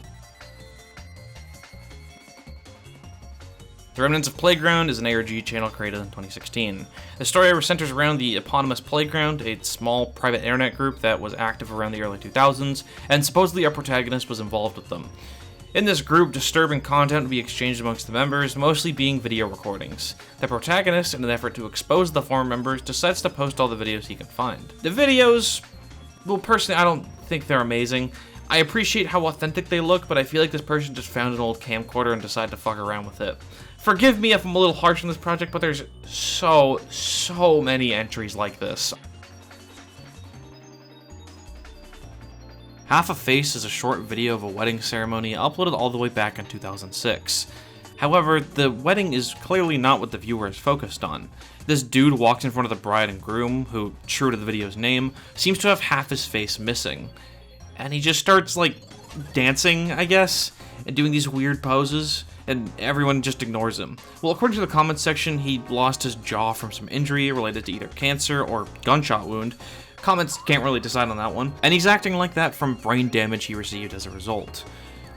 The Remnants of Playground is an ARG channel created in 2016. The story centers around the eponymous Playground, a small private internet group that was active around the early 2000s, and supposedly our protagonist was involved with them. In this group, disturbing content would be exchanged amongst the members, mostly being video recordings. The protagonist, in an effort to expose the former members, decides to post all the videos he can find. The videos, well, personally, I don't think they're amazing. I appreciate how authentic they look, but I feel like this person just found an old camcorder and decided to fuck around with it. Forgive me if I'm a little harsh on this project, but there's so many entries like this. Half a Face is a short video of a wedding ceremony uploaded all the way back in 2006. However, the wedding is clearly not what the viewer is focused on. This dude walks in front of the bride and groom, who, true to the video's name, seems to have half his face missing. And he just starts, like, dancing, I guess, and doing these weird poses, and everyone just ignores him. Well, according to the comments section, he lost his jaw from some injury related to either cancer or gunshot wound. Comments can't really decide on that one. And he's acting like that from brain damage he received as a result.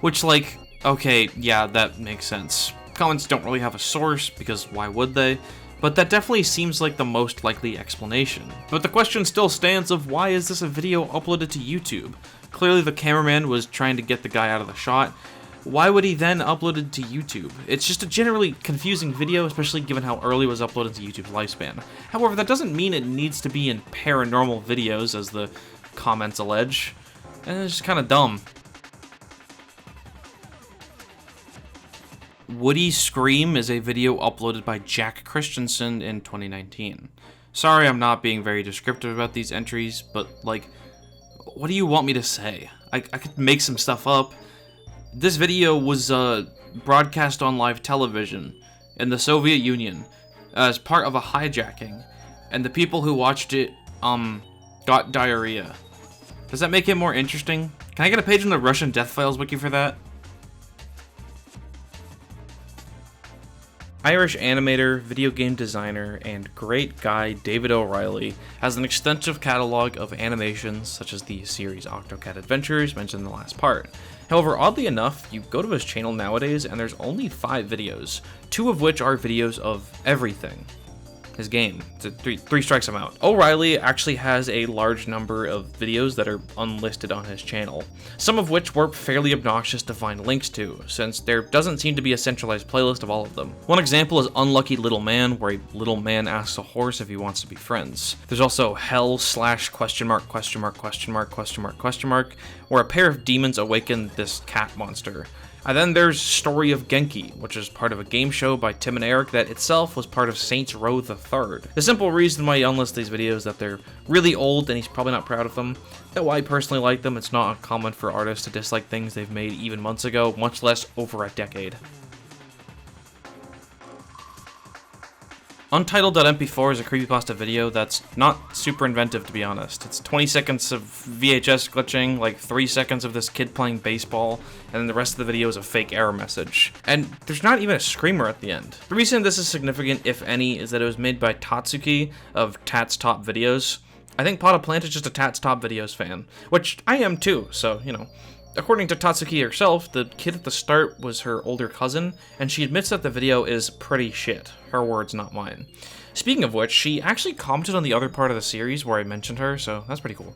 Which, like, okay, yeah, that makes sense. Comments don't really have a source, because why would they? But that definitely seems like the most likely explanation. But the question still stands of why is this a video uploaded to YouTube? Clearly the cameraman was trying to get the guy out of the shot. Why would he then upload it to YouTube? It's just a generally confusing video, especially given how early it was uploaded to YouTube's lifespan. However, that doesn't mean it needs to be in paranormal videos, as the comments allege. And it's just kind of dumb. Woody Scream is a video uploaded by Jack Christensen in 2019. Sorry I'm not being very descriptive about these entries, but like, what do you want me to say? I could make some stuff up. This video was broadcast on live television in the Soviet Union as part of a hijacking, and the people who watched it got diarrhea. Does that make it more interesting? Can I get a page in the Russian Death Files wiki for that? Irish animator, video game designer, and great guy David OReilly has an extensive catalog of animations such as the series Octocat Adventures mentioned in the last part. However, oddly enough, you go to his channel nowadays and there's only 5 videos, 2 of which are videos of everything. His game. It's three strikes him out. OReilly actually has a large number of videos that are unlisted on his channel, some of which were fairly obnoxious to find links to, since there doesn't seem to be a centralized playlist of all of them. One example is Unlucky Little Man, where a little man asks a horse if he wants to be friends. There's also Hell / where a pair of demons awaken this cat monster. And then there's Story of Genki, which is part of a game show by Tim and Eric that itself was part of Saints Row III. The simple reason why he unlists these videos is that they're really old and he's probably not proud of them. Though I personally like them, it's not uncommon for artists to dislike things they've made even months ago, much less over a decade. Untitled.mp4 is a creepypasta video that's not super inventive, to be honest. It's 20 seconds of VHS glitching, like 3 seconds of this kid playing baseball, and then the rest of the video is a fake error message. And there's not even a screamer at the end. The reason this is significant, if any, is that it was made by Tatsuki of Tats Top Videos. I think Pot of Plant is just a Tats Top Videos fan, which I am too, so, you know. According to Tatsuki herself, the kid at the start was her older cousin, and she admits that the video is pretty shit. Her words, not mine. Speaking of which, she actually commented on the other part of the series where I mentioned her, so that's pretty cool.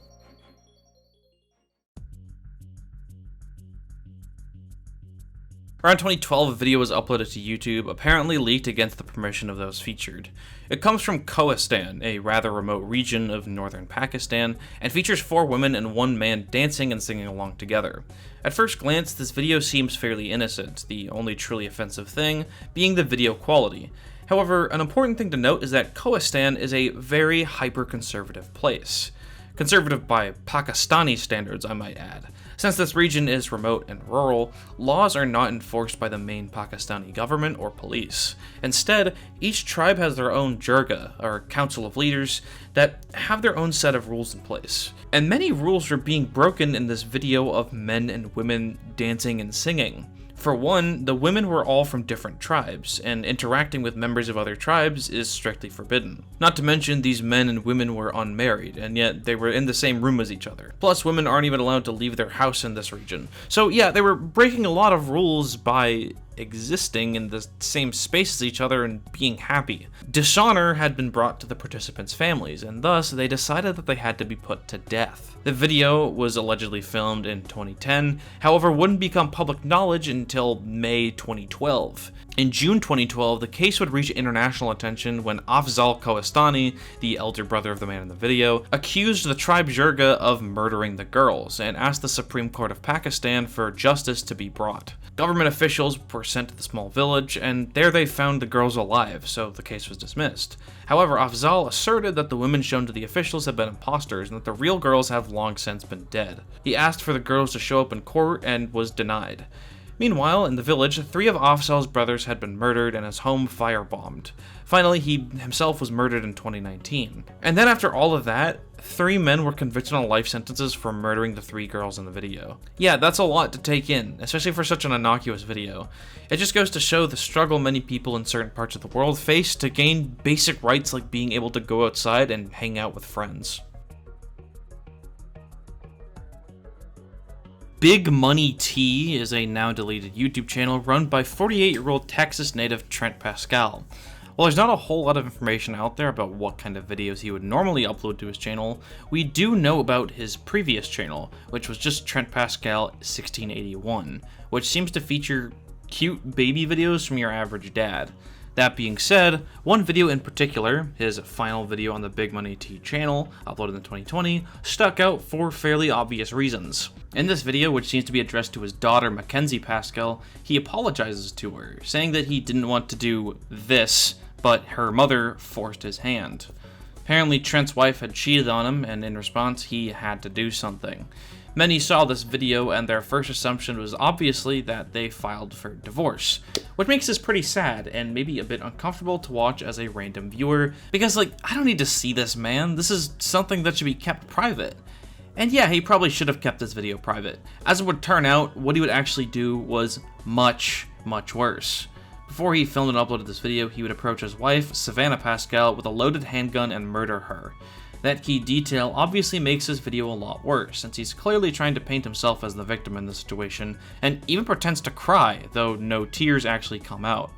Around 2012, a video was uploaded to YouTube, apparently leaked against the permission of those featured. It comes from Koistan, a rather remote region of northern Pakistan, and features 4 women and 1 man dancing and singing along together. At first glance, this video seems fairly innocent, the only truly offensive thing being the video quality. However, an important thing to note is that Koistan is a very hyper-conservative place. Conservative by Pakistani standards, I might add. Since this region is remote and rural, laws are not enforced by the main Pakistani government or police. Instead, each tribe has their own jirga, or council of leaders, that have their own set of rules in place. And many rules are being broken in this video of men and women dancing and singing. For one, the women were all from different tribes, and interacting with members of other tribes is strictly forbidden. Not to mention, these men and women were unmarried, and yet they were in the same room as each other. Plus, women aren't even allowed to leave their house in this region. So yeah, they were breaking a lot of rules by existing in the same space as each other and being happy. Dishonor had been brought to the participants' families, and thus they decided that they had to be put to death. The video was allegedly filmed in 2010, however wouldn't become public knowledge until May 2012. In June 2012, the case would reach international attention when Afzal Koistani, the elder brother of the man in the video, accused the tribe jirga of murdering the girls and asked the Supreme Court of Pakistan for justice to be brought. Government officials were sent to the small village, and there they found the girls alive, so the case was dismissed. However, Afzal asserted that the women shown to the officials had been imposters and that the real girls have long since been dead. He asked for the girls to show up in court and was denied. Meanwhile, in the village, 3 of Afzal's brothers had been murdered and his home firebombed. Finally, he himself was murdered in 2019. And then after all of that, 3 men were convicted on life sentences for murdering the 3 girls in the video. Yeah, that's a lot to take in, especially for such an innocuous video. It just goes to show the struggle many people in certain parts of the world face to gain basic rights like being able to go outside and hang out with friends. Big Money T is a now deleted YouTube channel run by 48-year-old Texas native Trent Pascal. While there's not a whole lot of information out there about what kind of videos he would normally upload to his channel, we do know about his previous channel, which was just Trent Pascal 1681, which seems to feature cute baby videos from your average dad. That being said, one video in particular, his final video on the Big Money T channel, uploaded in 2020, stuck out for fairly obvious reasons. In this video, which seems to be addressed to his daughter Mackenzie Pascal, he apologizes to her, saying that he didn't want to do this, but her mother forced his hand. Apparently Trent's wife had cheated on him, and in response he had to do something. Many saw this video and their first assumption was obviously that they filed for divorce, which makes this pretty sad and maybe a bit uncomfortable to watch as a random viewer, because I don't need to see this, man. This is something that should be kept private. And yeah, he probably should have kept this video private. As it would turn out, what he would actually do was much, much worse. Before he filmed and uploaded this video, he would approach his wife, Savannah Pascal, with a loaded handgun and murder her. That key detail obviously makes this video a lot worse, since he's clearly trying to paint himself as the victim in this situation, and even pretends to cry, though no tears actually come out.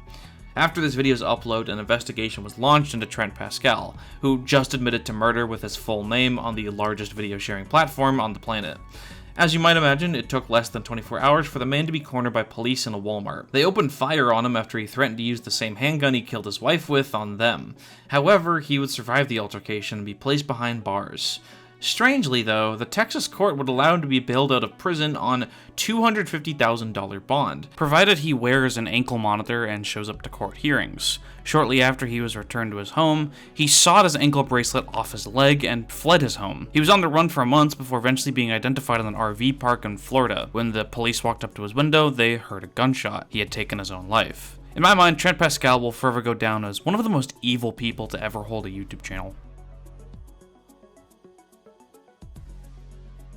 After this video's upload, an investigation was launched into Trent Pascal, who just admitted to murder with his full name on the largest video sharing platform on the planet. As you might imagine, it took less than 24 hours for the man to be cornered by police in a Walmart. They opened fire on him after he threatened to use the same handgun he killed his wife with on them. However, he would survive the altercation and be placed behind bars. Strangely though, the Texas court would allow him to be bailed out of prison on $250,000 bond, provided he wears an ankle monitor and shows up to court hearings. Shortly after he was returned to his home, he sawed his ankle bracelet off his leg and fled his home. He was on the run for months before eventually being identified in an RV park in Florida. When the police walked up to his window, they heard a gunshot. He had taken his own life. In my mind, Trent Pascal will forever go down as one of the most evil people to ever hold a YouTube channel.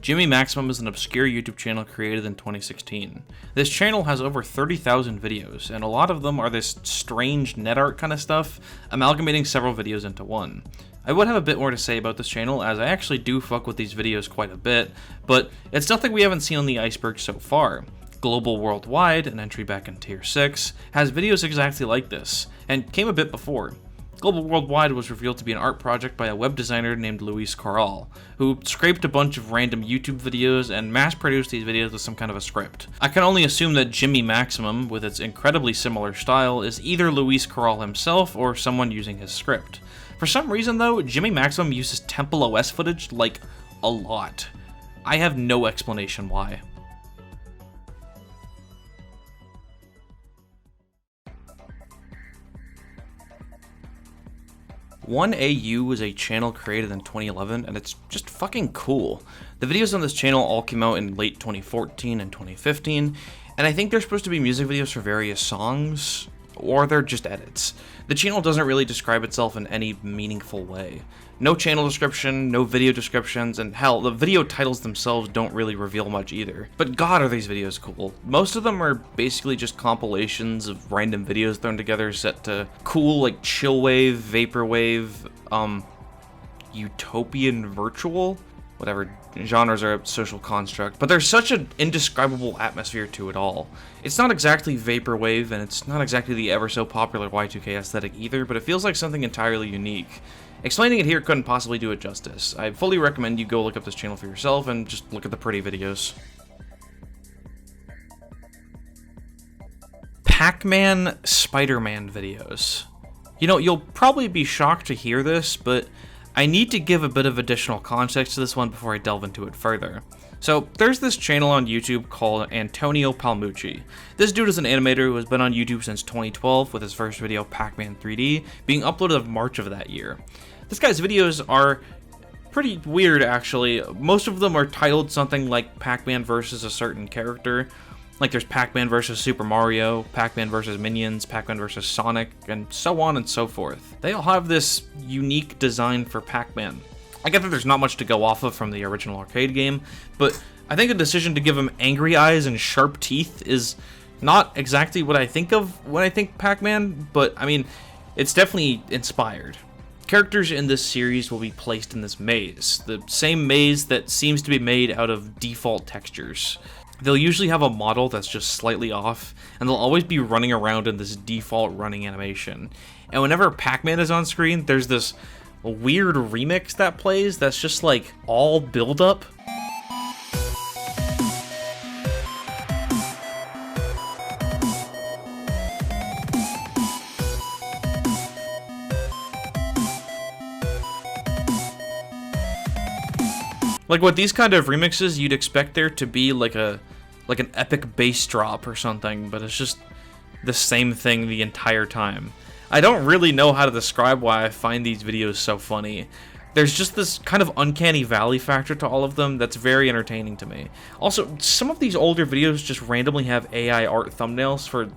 Jimmy Maximum is an obscure YouTube channel created in 2016. This channel has over 30,000 videos, and a lot of them are this strange net art kind of stuff, amalgamating several videos into one. I would have a bit more to say about this channel, as I actually do fuck with these videos quite a bit, but it's nothing we haven't seen on the Iceberg so far. Global Worldwide, an entry back in Tier 6, has videos exactly like this, and came a bit before. Global Worldwide was revealed to be an art project by a web designer named Luis Corral, who scraped a bunch of random YouTube videos and mass-produced these videos with some kind of a script. I can only assume that Jimmy Maximum, with its incredibly similar style, is either Luis Corral himself or someone using his script. For some reason though, Jimmy Maximum uses Temple OS footage, like, a lot. I have no explanation why. OReilly was a channel created in 2011, and it's just fucking cool. The videos on this channel all came out in late 2014 and 2015, and I think they're supposed to be music videos for various songs, or they're just edits. The channel doesn't really describe itself in any meaningful way. No channel description, no video descriptions, and hell, the video titles themselves don't really reveal much either. But god are these videos cool. Most of them are basically just compilations of random videos thrown together set to cool, like, chillwave, vaporwave, utopian virtual, whatever genres are a social construct, but there's such an indescribable atmosphere to it all. It's not exactly vaporwave, and it's not exactly the ever so popular Y2K aesthetic either, but it feels like something entirely unique. Explaining it here couldn't possibly do it justice. I fully recommend you go look up this channel for yourself and just look at the pretty videos. Pac-Man SpiderMan videos. You know, you'll probably be shocked to hear this, but I need to give a bit of additional context to this one before I delve into it further. So, there's this channel on YouTube called Antonio Palmucci. This dude is an animator who has been on YouTube since 2012, with his first video, Pac-Man 3D, being uploaded in March of that year. This guy's videos are pretty weird, actually. Most of them are titled something like Pac-Man versus a certain character. Like there's Pac-Man versus Super Mario, Pac-Man versus Minions, Pac-Man versus Sonic, and so on and so forth. They all have this unique design for Pac-Man. I get that there's not much to go off of from the original arcade game, but I think the decision to give him angry eyes and sharp teeth is not exactly what I think of when I think Pac-Man, but I mean, it's definitely inspired. Characters in this series will be placed in this maze, the same maze that seems to be made out of default textures. They'll usually have a model that's just slightly off, and they'll always be running around in this default running animation. And whenever Pac-Man is on screen, there's this weird remix that plays that's just like all build up. Like with these kind of remixes, you'd expect there to be like an epic bass drop or something, but it's just the same thing the entire time. I don't really know how to describe why I find these videos so funny. There's just this kind of uncanny valley factor to all of them that's very entertaining to me. Also, some of these older videos just randomly have AI art thumbnails for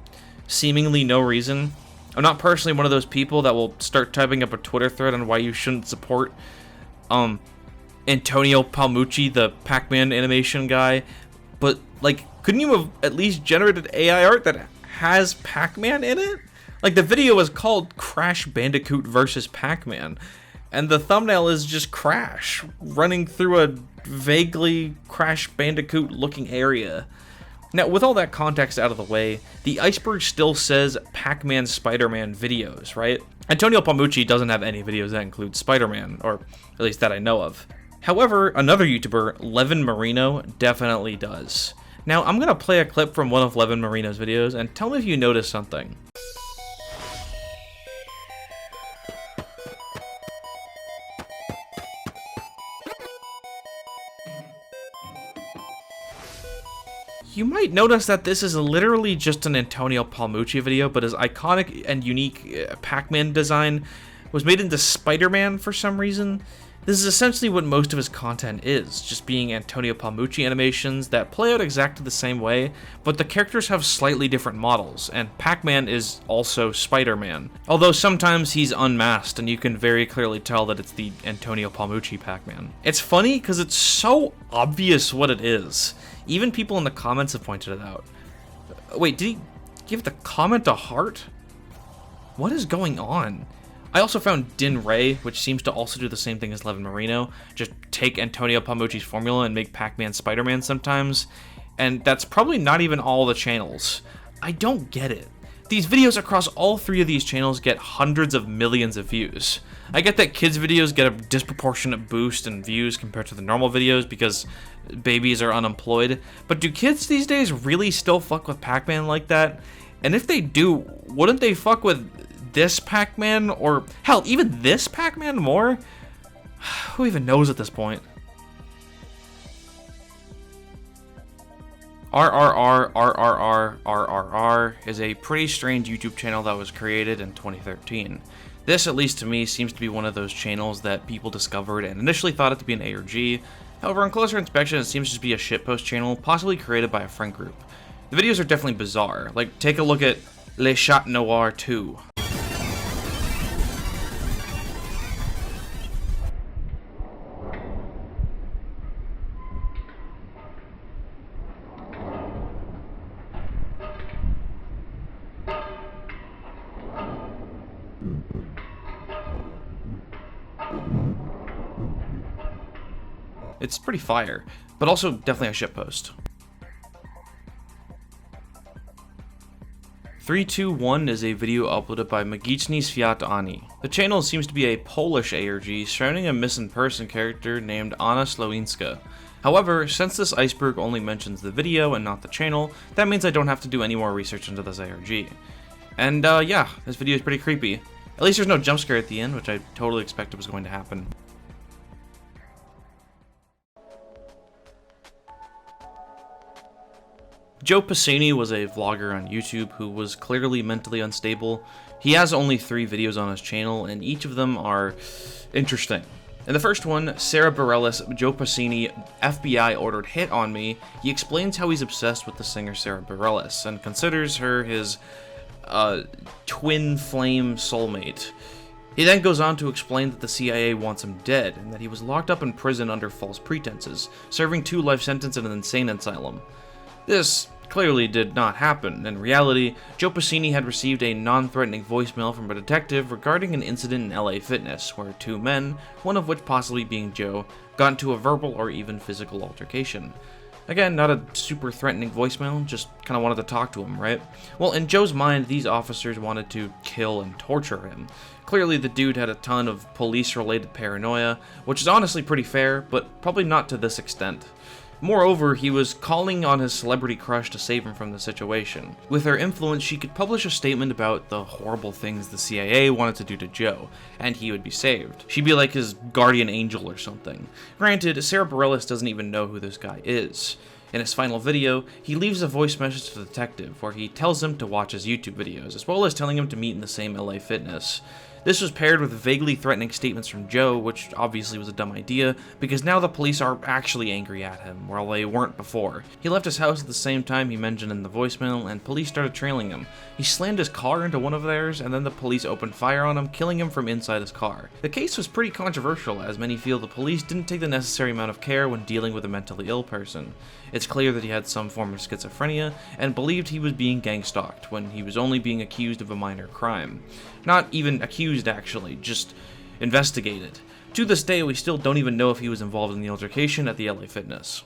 seemingly no reason. I'm not personally one of those people that will start typing up a Twitter thread on why you shouldn't support Antonio Palmucci, the Pac-Man animation guy, but like, couldn't you have at least generated AI art that has Pac-Man in it? Like, the video is called Crash Bandicoot vs. Pac-Man, and the thumbnail is just Crash running through a vaguely Crash Bandicoot looking area. Now, with all that context out of the way, the Iceberg still says Pac-Man SpiderMan videos, right? Antonio Palmucci doesn't have any videos that include Spider-Man, or at least that I know of. However, another YouTuber, Levin Marino, definitely does. Now, I'm gonna play a clip from one of Levin Marino's videos, and tell me if you notice something. You might notice that this is literally just an Antonio Palmucci video, but his iconic and unique Pac-Man design was made into Spider-Man for some reason. This is essentially what most of his content is, just being Antonio Palmucci animations that play out exactly the same way, but the characters have slightly different models, and Pac-Man is also Spider-Man. Although sometimes he's unmasked, and you can very clearly tell that it's the Antonio Palmucci Pac-Man. It's funny because it's so obvious what it is. Even people in the comments have pointed it out. Wait, did he give the comment a heart? What is going on? I also found Din Ray, which seems to also do the same thing as Levin Marino, just take Antonio Palmucci's formula and make Pac-Man Spider-Man sometimes, and that's probably not even all the channels. I don't get it. These videos across all 3 of these channels get hundreds of millions of views. I get that kids' videos get a disproportionate boost in views compared to the normal videos because babies are unemployed, but do kids these days really still fuck with Pac-Man like that? And if they do, wouldn't they fuck with this Pac-Man, or hell, even this Pac-Man more? Who even knows at this point? RRR is a pretty strange YouTube channel that was created in 2013. This, at least to me, seems to be one of those channels that people discovered and initially thought it to be an ARG. However, on closer inspection, it seems to be a shitpost channel, possibly created by a friend group. The videos are definitely bizarre. Like, take a look at Les Chats Noirs 2. It's pretty fire, but also definitely a shitpost. 321 is a video uploaded by Magiczny Świat Ani. The channel seems to be a Polish ARG surrounding a missing person character named Anna Slowinska. However, since this Iceberg only mentions the video and not the channel, that means I don't have to do any more research into this ARG. And yeah, this video is pretty creepy. At least there's no jump scare at the end, which I totally expected was going to happen. Joe Pisani was a vlogger on YouTube who was clearly mentally unstable. He has only 3 videos on his channel, and each of them are interesting. In the first one, Sarah Bareilles, Joe Pisani, FBI ordered hit on me, he explains how he's obsessed with the singer Sarah Bareilles and considers her his twin flame soulmate. He then goes on to explain that the CIA wants him dead and that he was locked up in prison under false pretenses, serving 2 life sentences in an insane asylum. This clearly did not happen. In reality, Joe Pisani had received a non-threatening voicemail from a detective regarding an incident in LA Fitness, where 2 men, one of which possibly being Joe, got into a verbal or even physical altercation. Again, not a super threatening voicemail, just kinda wanted to talk to him, right? Well, in Joe's mind, these officers wanted to kill and torture him. Clearly, the dude had a ton of police-related paranoia, which is honestly pretty fair, but probably not to this extent. Moreover, he was calling on his celebrity crush to save him from the situation. With her influence, she could publish a statement about the horrible things the CIA wanted to do to Joe, and he would be saved. She'd be like his guardian angel or something. Granted, Sarah Bareilles doesn't even know who this guy is. In his final video, he leaves a voice message to the detective where he tells him to watch his YouTube videos, as well as telling him to meet in the same LA Fitness. This was paired with vaguely threatening statements from Joe, which obviously was a dumb idea, because now the police are actually angry at him, while they weren't before. He left his house at the same time he mentioned in the voicemail, and police started trailing him. He slammed his car into one of theirs, and then the police opened fire on him, killing him from inside his car. The case was pretty controversial, as many feel the police didn't take the necessary amount of care when dealing with a mentally ill person. It's clear that he had some form of schizophrenia, and believed he was being gang-stalked, when he was only being accused of a minor crime. Not even accused, actually, just investigated. To this day, we still don't even know if he was involved in the altercation at the LA Fitness.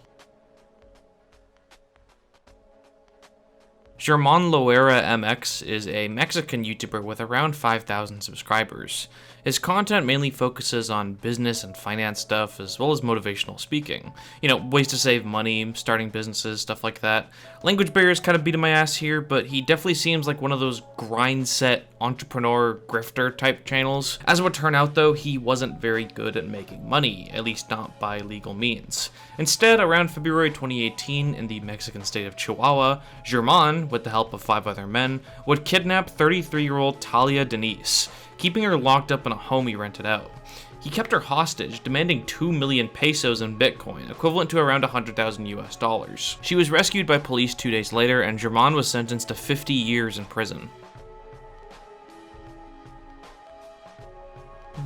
German Loera MX is a Mexican YouTuber with around 5,000 subscribers. His content mainly focuses on business and finance stuff, as well as motivational speaking. You know, ways to save money, starting businesses, stuff like that. Language barriers kind of beating my ass here, but he definitely seems like one of those grind-set entrepreneur grifter type channels. As it would turn out though, he wasn't very good at making money, at least not by legal means. Instead, around February 2018, in the Mexican state of Chihuahua, German, with the help of 5 other men, would kidnap 33-year-old Talia Denise, keeping her locked up in a home he rented out. He kept her hostage, demanding 2 million pesos in Bitcoin, equivalent to around $100,000. She was rescued by police 2 days later, and German was sentenced to 50 years in prison.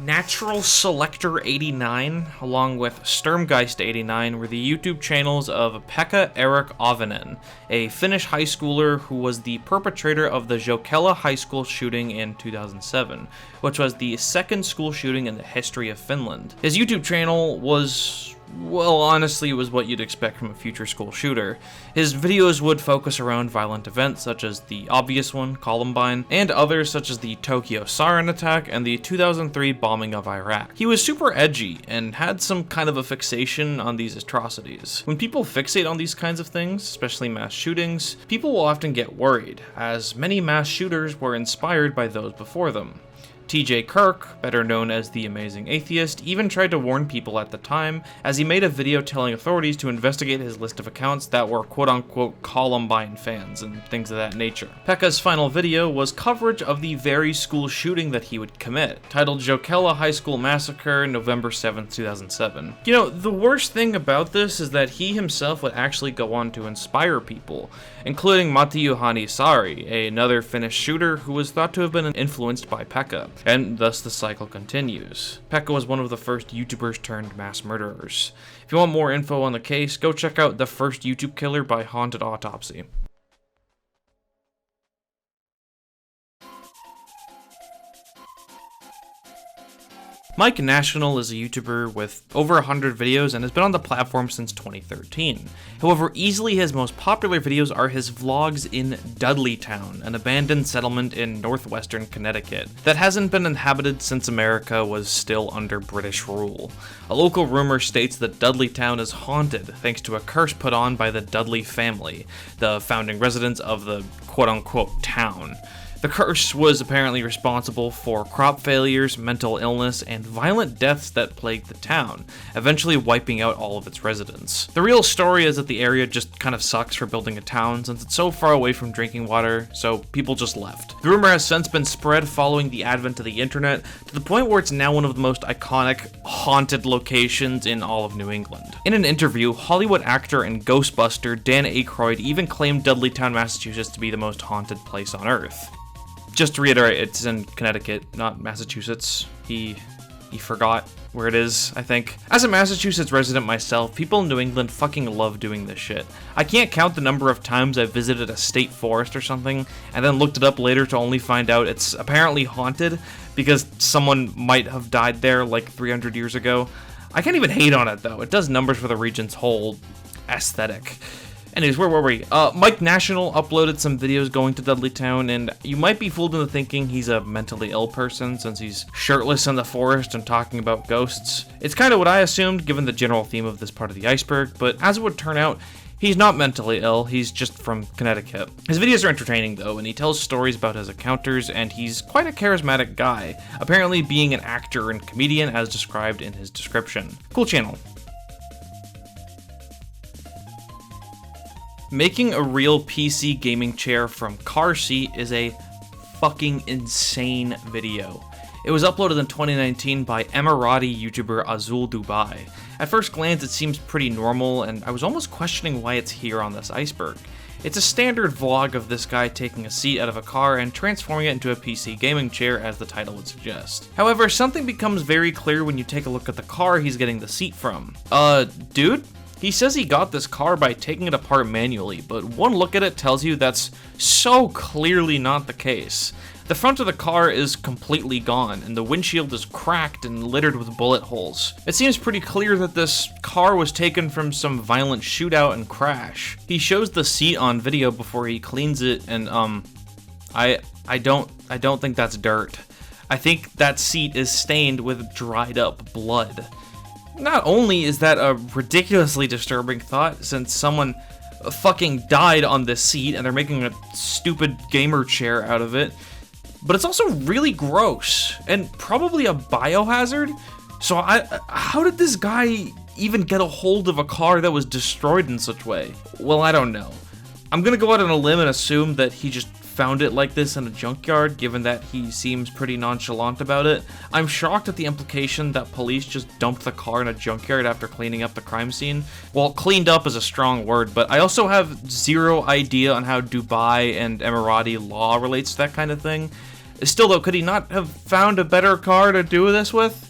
Natural Selector 89, along with Sturmgeist 89, were the YouTube channels of Pekka Erik Ovanen, a Finnish high schooler who was the perpetrator of the Jokela High School shooting in 2007, which was the second school shooting in the history of Finland. His YouTube channel was, well, honestly, it was what you'd expect from a future school shooter. His videos would focus around violent events such as the obvious one, Columbine, and others such as the Tokyo sarin attack and the 2003 bombing of Iraq. He was super edgy and had some kind of a fixation on these atrocities. When people fixate on these kinds of things, especially mass shootings, people will often get worried, as many mass shooters were inspired by those before them. T.J. Kirk, better known as the Amazing Atheist, even tried to warn people at the time, as he made a video telling authorities to investigate his list of accounts that were quote-unquote Columbine fans and things of that nature. Pekka's final video was coverage of the very school shooting that he would commit, titled Jokela High School Massacre, November 7th, 2007. You know, the worst thing about this is that he himself would actually go on to inspire people, including Matti-Juhani Sari, another Finnish shooter who was thought to have been influenced by Pekka. And thus the cycle continues. Pekka was one of the first YouTubers turned mass murderers. If you want more info on the case, go check out The First YouTube Killer by Haunted Autopsy. Mike National is a YouTuber with over 100 videos and has been on the platform since 2013. However, easily his most popular videos are his vlogs in Dudleytown, an abandoned settlement in northwestern Connecticut that hasn't been inhabited since America was still under British rule. A local rumor states that Dudleytown is haunted thanks to a curse put on by the Dudley family, the founding residents of the quote-unquote town. The curse was apparently responsible for crop failures, mental illness, and violent deaths that plagued the town, eventually wiping out all of its residents. The real story is that the area just kind of sucks for building a town since it's so far away from drinking water, so people just left. The rumor has since been spread following the advent of the internet, to the point where it's now one of the most iconic, haunted locations in all of New England. In an interview, Hollywood actor and Ghostbuster Dan Aykroyd even claimed Dudleytown, Massachusetts to be the most haunted place on Earth. Just to reiterate, it's in Connecticut, not Massachusetts. He forgot where it is, I think. As a Massachusetts resident myself, people in New England fucking love doing this shit. I can't count the number of times I've visited a state forest or something, and then looked it up later to only find out it's apparently haunted because someone might have died there like 300 years ago. I can't even hate on it though. It does numbers for the region's whole aesthetic. Anyways, where were we? Mike National uploaded some videos going to Dudleytown, and you might be fooled into thinking he's a mentally ill person since he's shirtless in the forest and talking about ghosts. It's kind of what I assumed given the general theme of this part of the iceberg, but as it would turn out, he's not mentally ill, he's just from Connecticut. His videos are entertaining though, and he tells stories about his encounters, and he's quite a charismatic guy, apparently being an actor and comedian as described in his description. Cool channel. Making a real PC gaming chair from car seat is a fucking insane video. It was uploaded in 2019 by Emirati YouTuber Azul Dubai. At first glance it seems pretty normal, and I was almost questioning why it's here on this iceberg. It's a standard vlog of this guy taking a seat out of a car and transforming it into a PC gaming chair, as the title would suggest. However, something becomes very clear when you take a look at the car he's getting the seat from. Dude? He says he got this car by taking it apart manually, but one look at it tells you that's so clearly not the case. The front of the car is completely gone, and the windshield is cracked and littered with bullet holes. It seems pretty clear that this car was taken from some violent shootout and crash. He shows the seat on video before he cleans it, and I don't think that's dirt. I think that seat is stained with dried up blood. Not only is that a ridiculously disturbing thought, since someone fucking died on this seat and they're making a stupid gamer chair out of it, but it's also really gross and probably a biohazard. So how did this guy even get a hold of a car that was destroyed in such a way? Well, I don't know. I'm gonna go out on a limb and assume that he just found it like this in a junkyard, given that he seems pretty nonchalant about it. I'm shocked at the implication that police just dumped the car in a junkyard after cleaning up the crime scene. Well, cleaned up is a strong word, but I also have zero idea on how Dubai and Emirati law relates to that kind of thing. Still though, could he not have found a better car to do this with?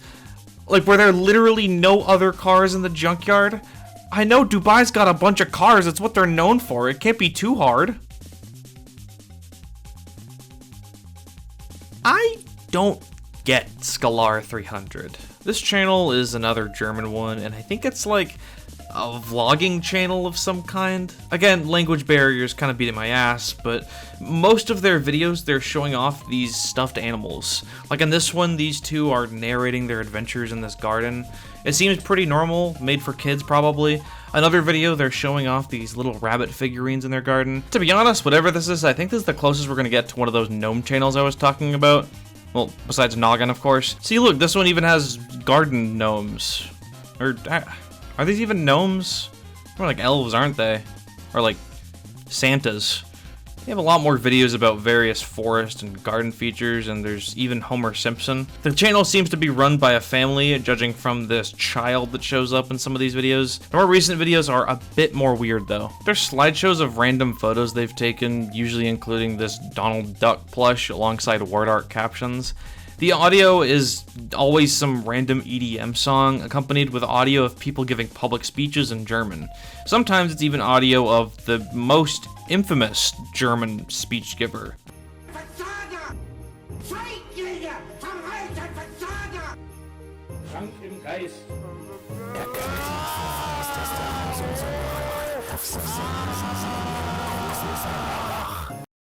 Like, were there literally no other cars in the junkyard? I know Dubai's got a bunch of cars, it's what they're known for, it can't be too hard. I don't get Scalar 300. This channel is another German one, and I think it's like a vlogging channel of some kind. Again, language barriers kind of beating my ass, but most of their videos, they're showing off these stuffed animals. Like in this one, these two are narrating their adventures in this garden. It seems pretty normal, made for kids probably. Another video, they're showing off these little rabbit figurines in their garden. To be honest, whatever this is, I think this is the closest we're gonna get to one of those gnome channels I was talking about. Well, besides Noggin, of course. See, look, this one even has garden gnomes. Or, are these even gnomes? More like elves, aren't they? Or like Santas. They have a lot more videos about various forest and garden features, and there's even Homer Simpson. The channel seems to be run by a family, judging from this child that shows up in some of these videos. The more recent videos are a bit more weird though. There's slideshows of random photos they've taken, usually including this Donald Duck plush alongside word art captions. The audio is always some random EDM song, accompanied with audio of people giving public speeches in German. Sometimes it's even audio of the most infamous German speech giver.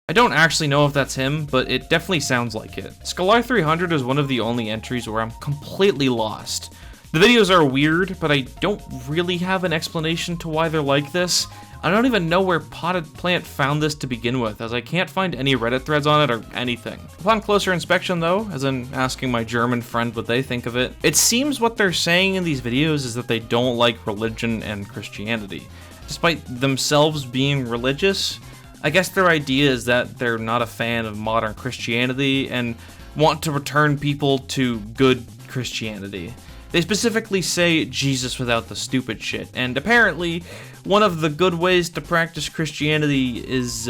I don't actually know if that's him, but it definitely sounds like it. Scalar 300 is one of the only entries where I'm completely lost. The videos are weird, but I don't really have an explanation to why they're like this. I don't even know where Potted Plant found this to begin with, as I can't find any Reddit threads on it or anything. Upon closer inspection though, as in asking my German friend what they think of it, it seems what they're saying in these videos is that they don't like religion and Christianity. Despite themselves being religious, I guess their idea is that they're not a fan of modern Christianity and want to return people to good Christianity. They specifically say Jesus without the stupid shit, and apparently one of the good ways to practice Christianity is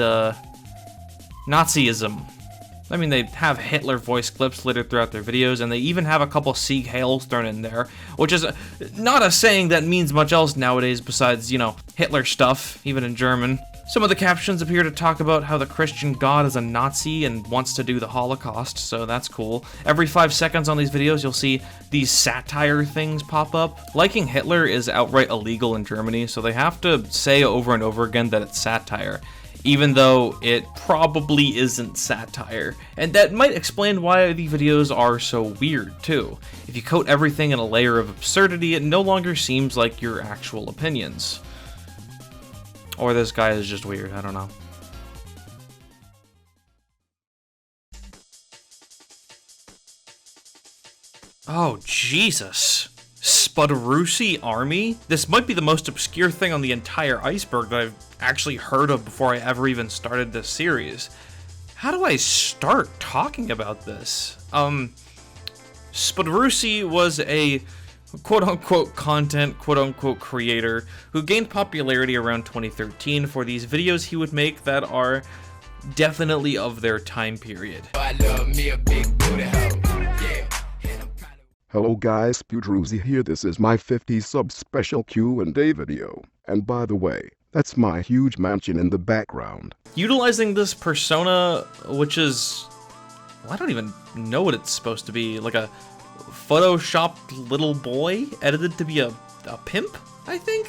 Nazism. I mean, they have Hitler voice clips littered throughout their videos, and they even have a couple Sieg Heils thrown in there, which is not a saying that means much else nowadays besides, you know, Hitler stuff, even in German. Some of the captions appear to talk about how the Christian God is a Nazi and wants to do the Holocaust, so that's cool. Every 5 seconds on these videos, you'll see these satire things pop up. Liking Hitler is outright illegal in Germany, so they have to say over and over again that it's satire, even though it probably isn't satire. And that might explain why the videos are so weird, too. If you coat everything in a layer of absurdity, it no longer seems like your actual opinions. Or this guy is just weird, I don't know. Oh, Jesus. Spudarusi Army? This might be the most obscure thing on the entire Iceberg that I've actually heard of before I ever even started this series. How do I start talking about this? Spudarusi was a quote-unquote content, quote-unquote creator who gained popularity around 2013 for these videos he would make that are definitely of their time period. Hello guys, Spudarusi here. This is my 50 sub special Q&A video. And by the way, that's my huge mansion in the background. Utilizing this persona, which is, well, I don't even know what it's supposed to be, like a photoshopped little boy edited to be a pimp, I think?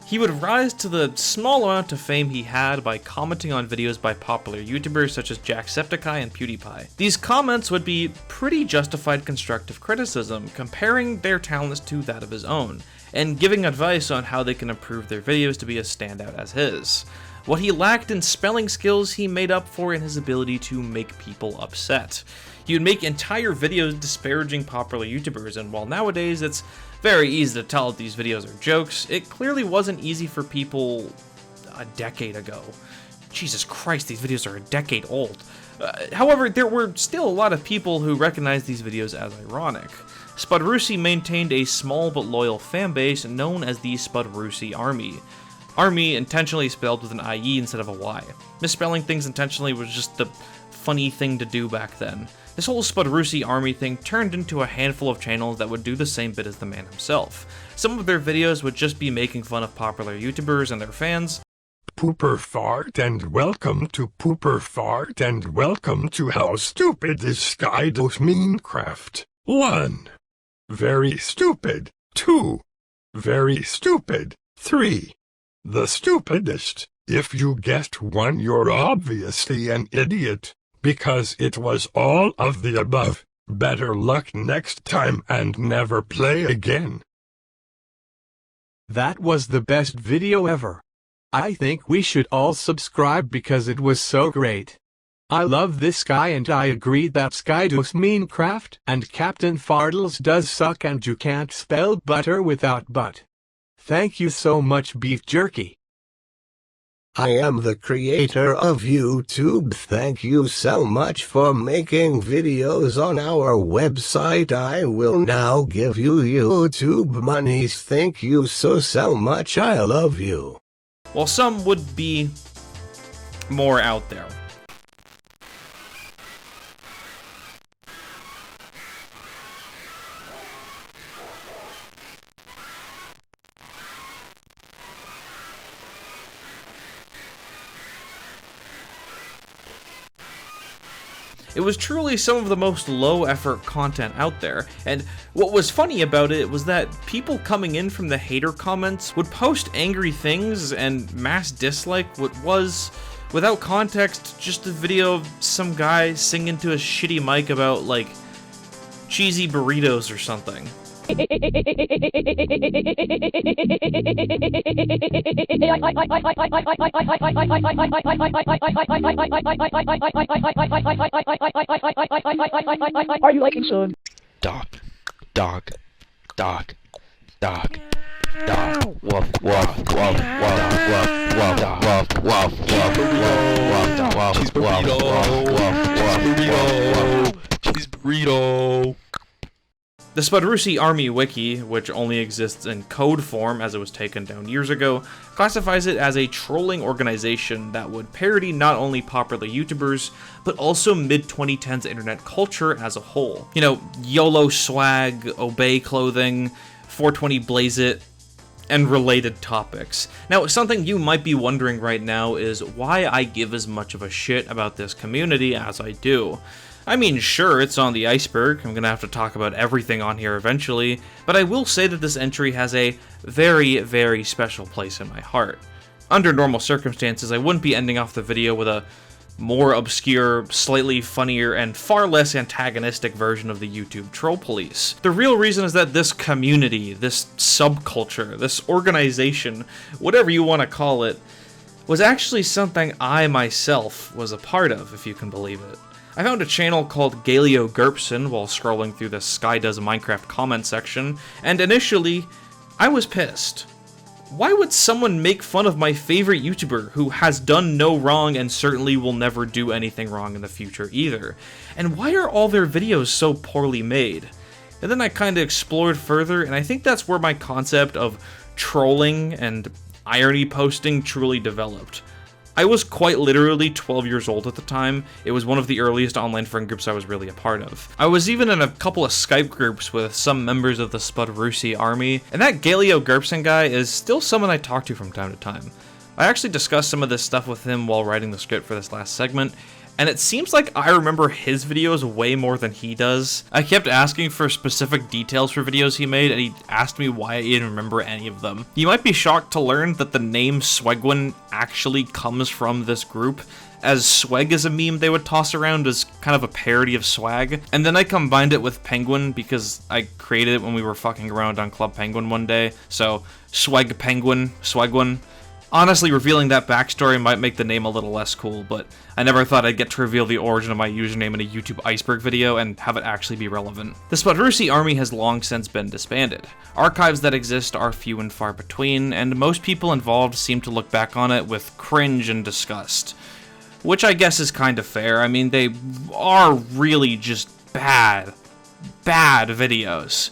He would rise to the small amount of fame he had by commenting on videos by popular YouTubers such as Jacksepticeye and PewDiePie. These comments would be pretty justified constructive criticism, comparing their talents to that of his own, and giving advice on how they can improve their videos to be as standout as his. What he lacked in spelling skills, he made up for in his ability to make people upset. He would make entire videos disparaging popular YouTubers, and while nowadays it's very easy to tell if these videos are jokes, it clearly wasn't easy for people a decade ago. Jesus Christ, these videos are a decade old. However, there were still a lot of people who recognized these videos as ironic. Spudarusi maintained a small but loyal fanbase known as the Spudarusi Army. Army intentionally spelled with an IE instead of a Y. Misspelling things intentionally was just the funny thing to do back then. This whole SpiderMan Army thing turned into a handful of channels that would do the same bit as the man himself. Some of their videos would just be making fun of popular YouTubers and their fans. Pooper fart and welcome to Pooper fart and welcome to How Stupid is Skydos Minecraft. 1. Very stupid. 2. Very stupid. 3. The stupidest. If you guessed 1, you're obviously an idiot, because it was all of the above. Better luck next time and never play again. That was the best video ever. I think we should all subscribe because it was so great. I love this guy and I agree that Skydos Minecraft and Captain Fartles does suck and you can't spell butter without but. Thank you so much, Beef Jerky. I am the creator of YouTube. Thank you so much for making videos on our website. I will now give you YouTube monies. Thank you so much. I love you. While some would be more out there. It was truly some of the most low-effort content out there, and what was funny about it was that people coming in from the hater comments would post angry things and mass dislike what was, without context, just a video of some guy singing to a shitty mic about, like, cheesy burritos or something. Are you liking son? Dog, dog, dog, dog, dog. Woof, woof, woof, woof, woof, woof, woof, woof, woof, cheese burrito, cheese burrito. The SpiderMan Army wiki, which only exists in code form as it was taken down years ago, classifies it as a trolling organization that would parody not only popular YouTubers, but also mid-2010s internet culture as a whole. You know, YOLO swag, obey clothing, 420 blaze it, and related topics. Now, something you might be wondering right now is why I give as much of a shit about this community as I do. I mean, sure, it's on the Iceberg, I'm gonna have to talk about everything on here eventually, but I will say that this entry has a very, very special place in my heart. Under normal circumstances, I wouldn't be ending off the video with a more obscure, slightly funnier, and far less antagonistic version of the YouTube troll police. The real reason is that this community, this subculture, this organization, whatever you want to call it, was actually something I myself was a part of, if you can believe it. I found a channel called Galio Gerpson while scrolling through the Sky Does Minecraft comment section, and initially, I was pissed. Why would someone make fun of my favorite YouTuber who has done no wrong and certainly will never do anything wrong in the future either? And why are all their videos so poorly made? And then I kinda explored further, and I think that's where my concept of trolling and irony posting truly developed. I was quite literally 12 years old at the time. It was one of the earliest online friend groups I was really a part of. I was even in a couple of Skype groups with some members of the SpiderMan Army, and that Galio Gerpson guy is still someone I talk to from time to time. I actually discussed some of this stuff with him while writing the script for this last segment, and it seems like I remember his videos way more than he does. I kept asking for specific details for videos he made, and he asked me why I didn't remember any of them. You might be shocked to learn that the name Swegwin actually comes from this group, as swag is a meme they would toss around as kind of a parody of swag. And then I combined it with Penguin because I created it when we were fucking around on Club Penguin one day, so Swag Penguin, Swegwin. Honestly, revealing that backstory might make the name a little less cool, but I never thought I'd get to reveal the origin of my username in a YouTube Iceberg video and have it actually be relevant. The SpiderMan Army has long since been disbanded. Archives that exist are few and far between, and most people involved seem to look back on it with cringe and disgust. Which I guess is kind of fair. I mean, they are really just bad videos.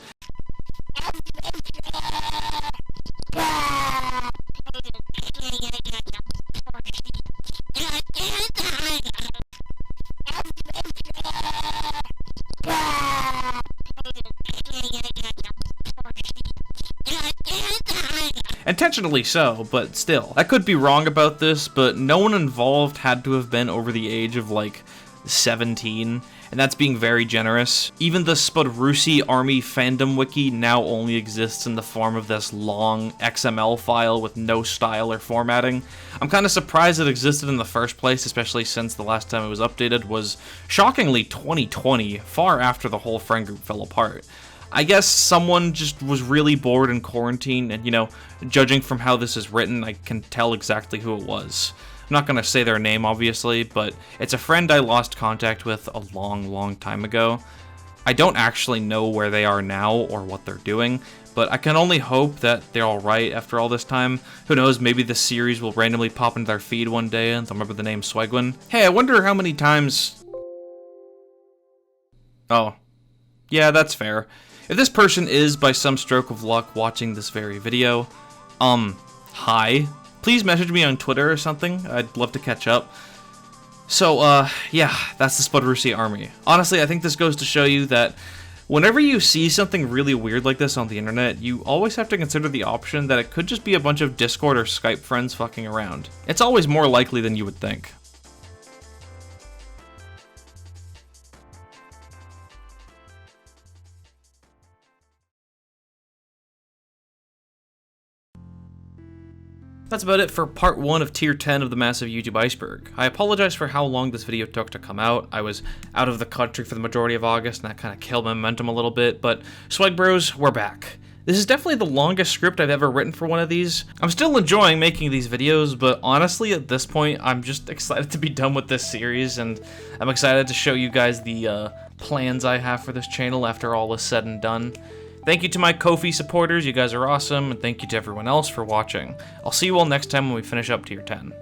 Intentionally so, but still. I could be wrong about this, but no one involved had to have been over the age of, like, 17, and that's being very generous. Even the SpiderMan Army fandom wiki now only exists in the form of this long XML file with no style or formatting. I'm kind of surprised it existed in the first place, especially since the last time it was updated was, shockingly, 2020, far after the whole friend group fell apart. I guess someone just was really bored in quarantine, and, you know, judging from how this is written, I can tell exactly who it was. I'm not going to say their name, obviously, but it's a friend I lost contact with a long time ago. I don't actually know where they are now or what they're doing, but I can only hope that they're alright after all this time. Who knows, maybe this series will randomly pop into their feed one day and they'll remember the name Swegwin. Hey, I wonder how many times... Oh. Yeah, that's fair. If this person is, by some stroke of luck, watching this very video, hi. Please message me on Twitter or something. I'd love to catch up. So, yeah, that's the SpiderMan Army. Honestly, I think this goes to show you that whenever you see something really weird like this on the internet, you always have to consider the option that it could just be a bunch of Discord or Skype friends fucking around. It's always more likely than you would think. That's about it for part 1 of tier 10 of the massive YouTube Iceberg. I apologize for how long this video took to come out. I was out of the country for the majority of August, and that kind of killed my momentum a little bit, but Swag Bros, we're back. This is definitely the longest script I've ever written for one of these. I'm still enjoying making these videos, but honestly, at this point, I'm just excited to be done with this series, and I'm excited to show you guys the plans I have for this channel after all is said and done. Thank you to my Ko-fi supporters, you guys are awesome, and thank you to everyone else for watching. I'll see you all next time when we finish up tier 10.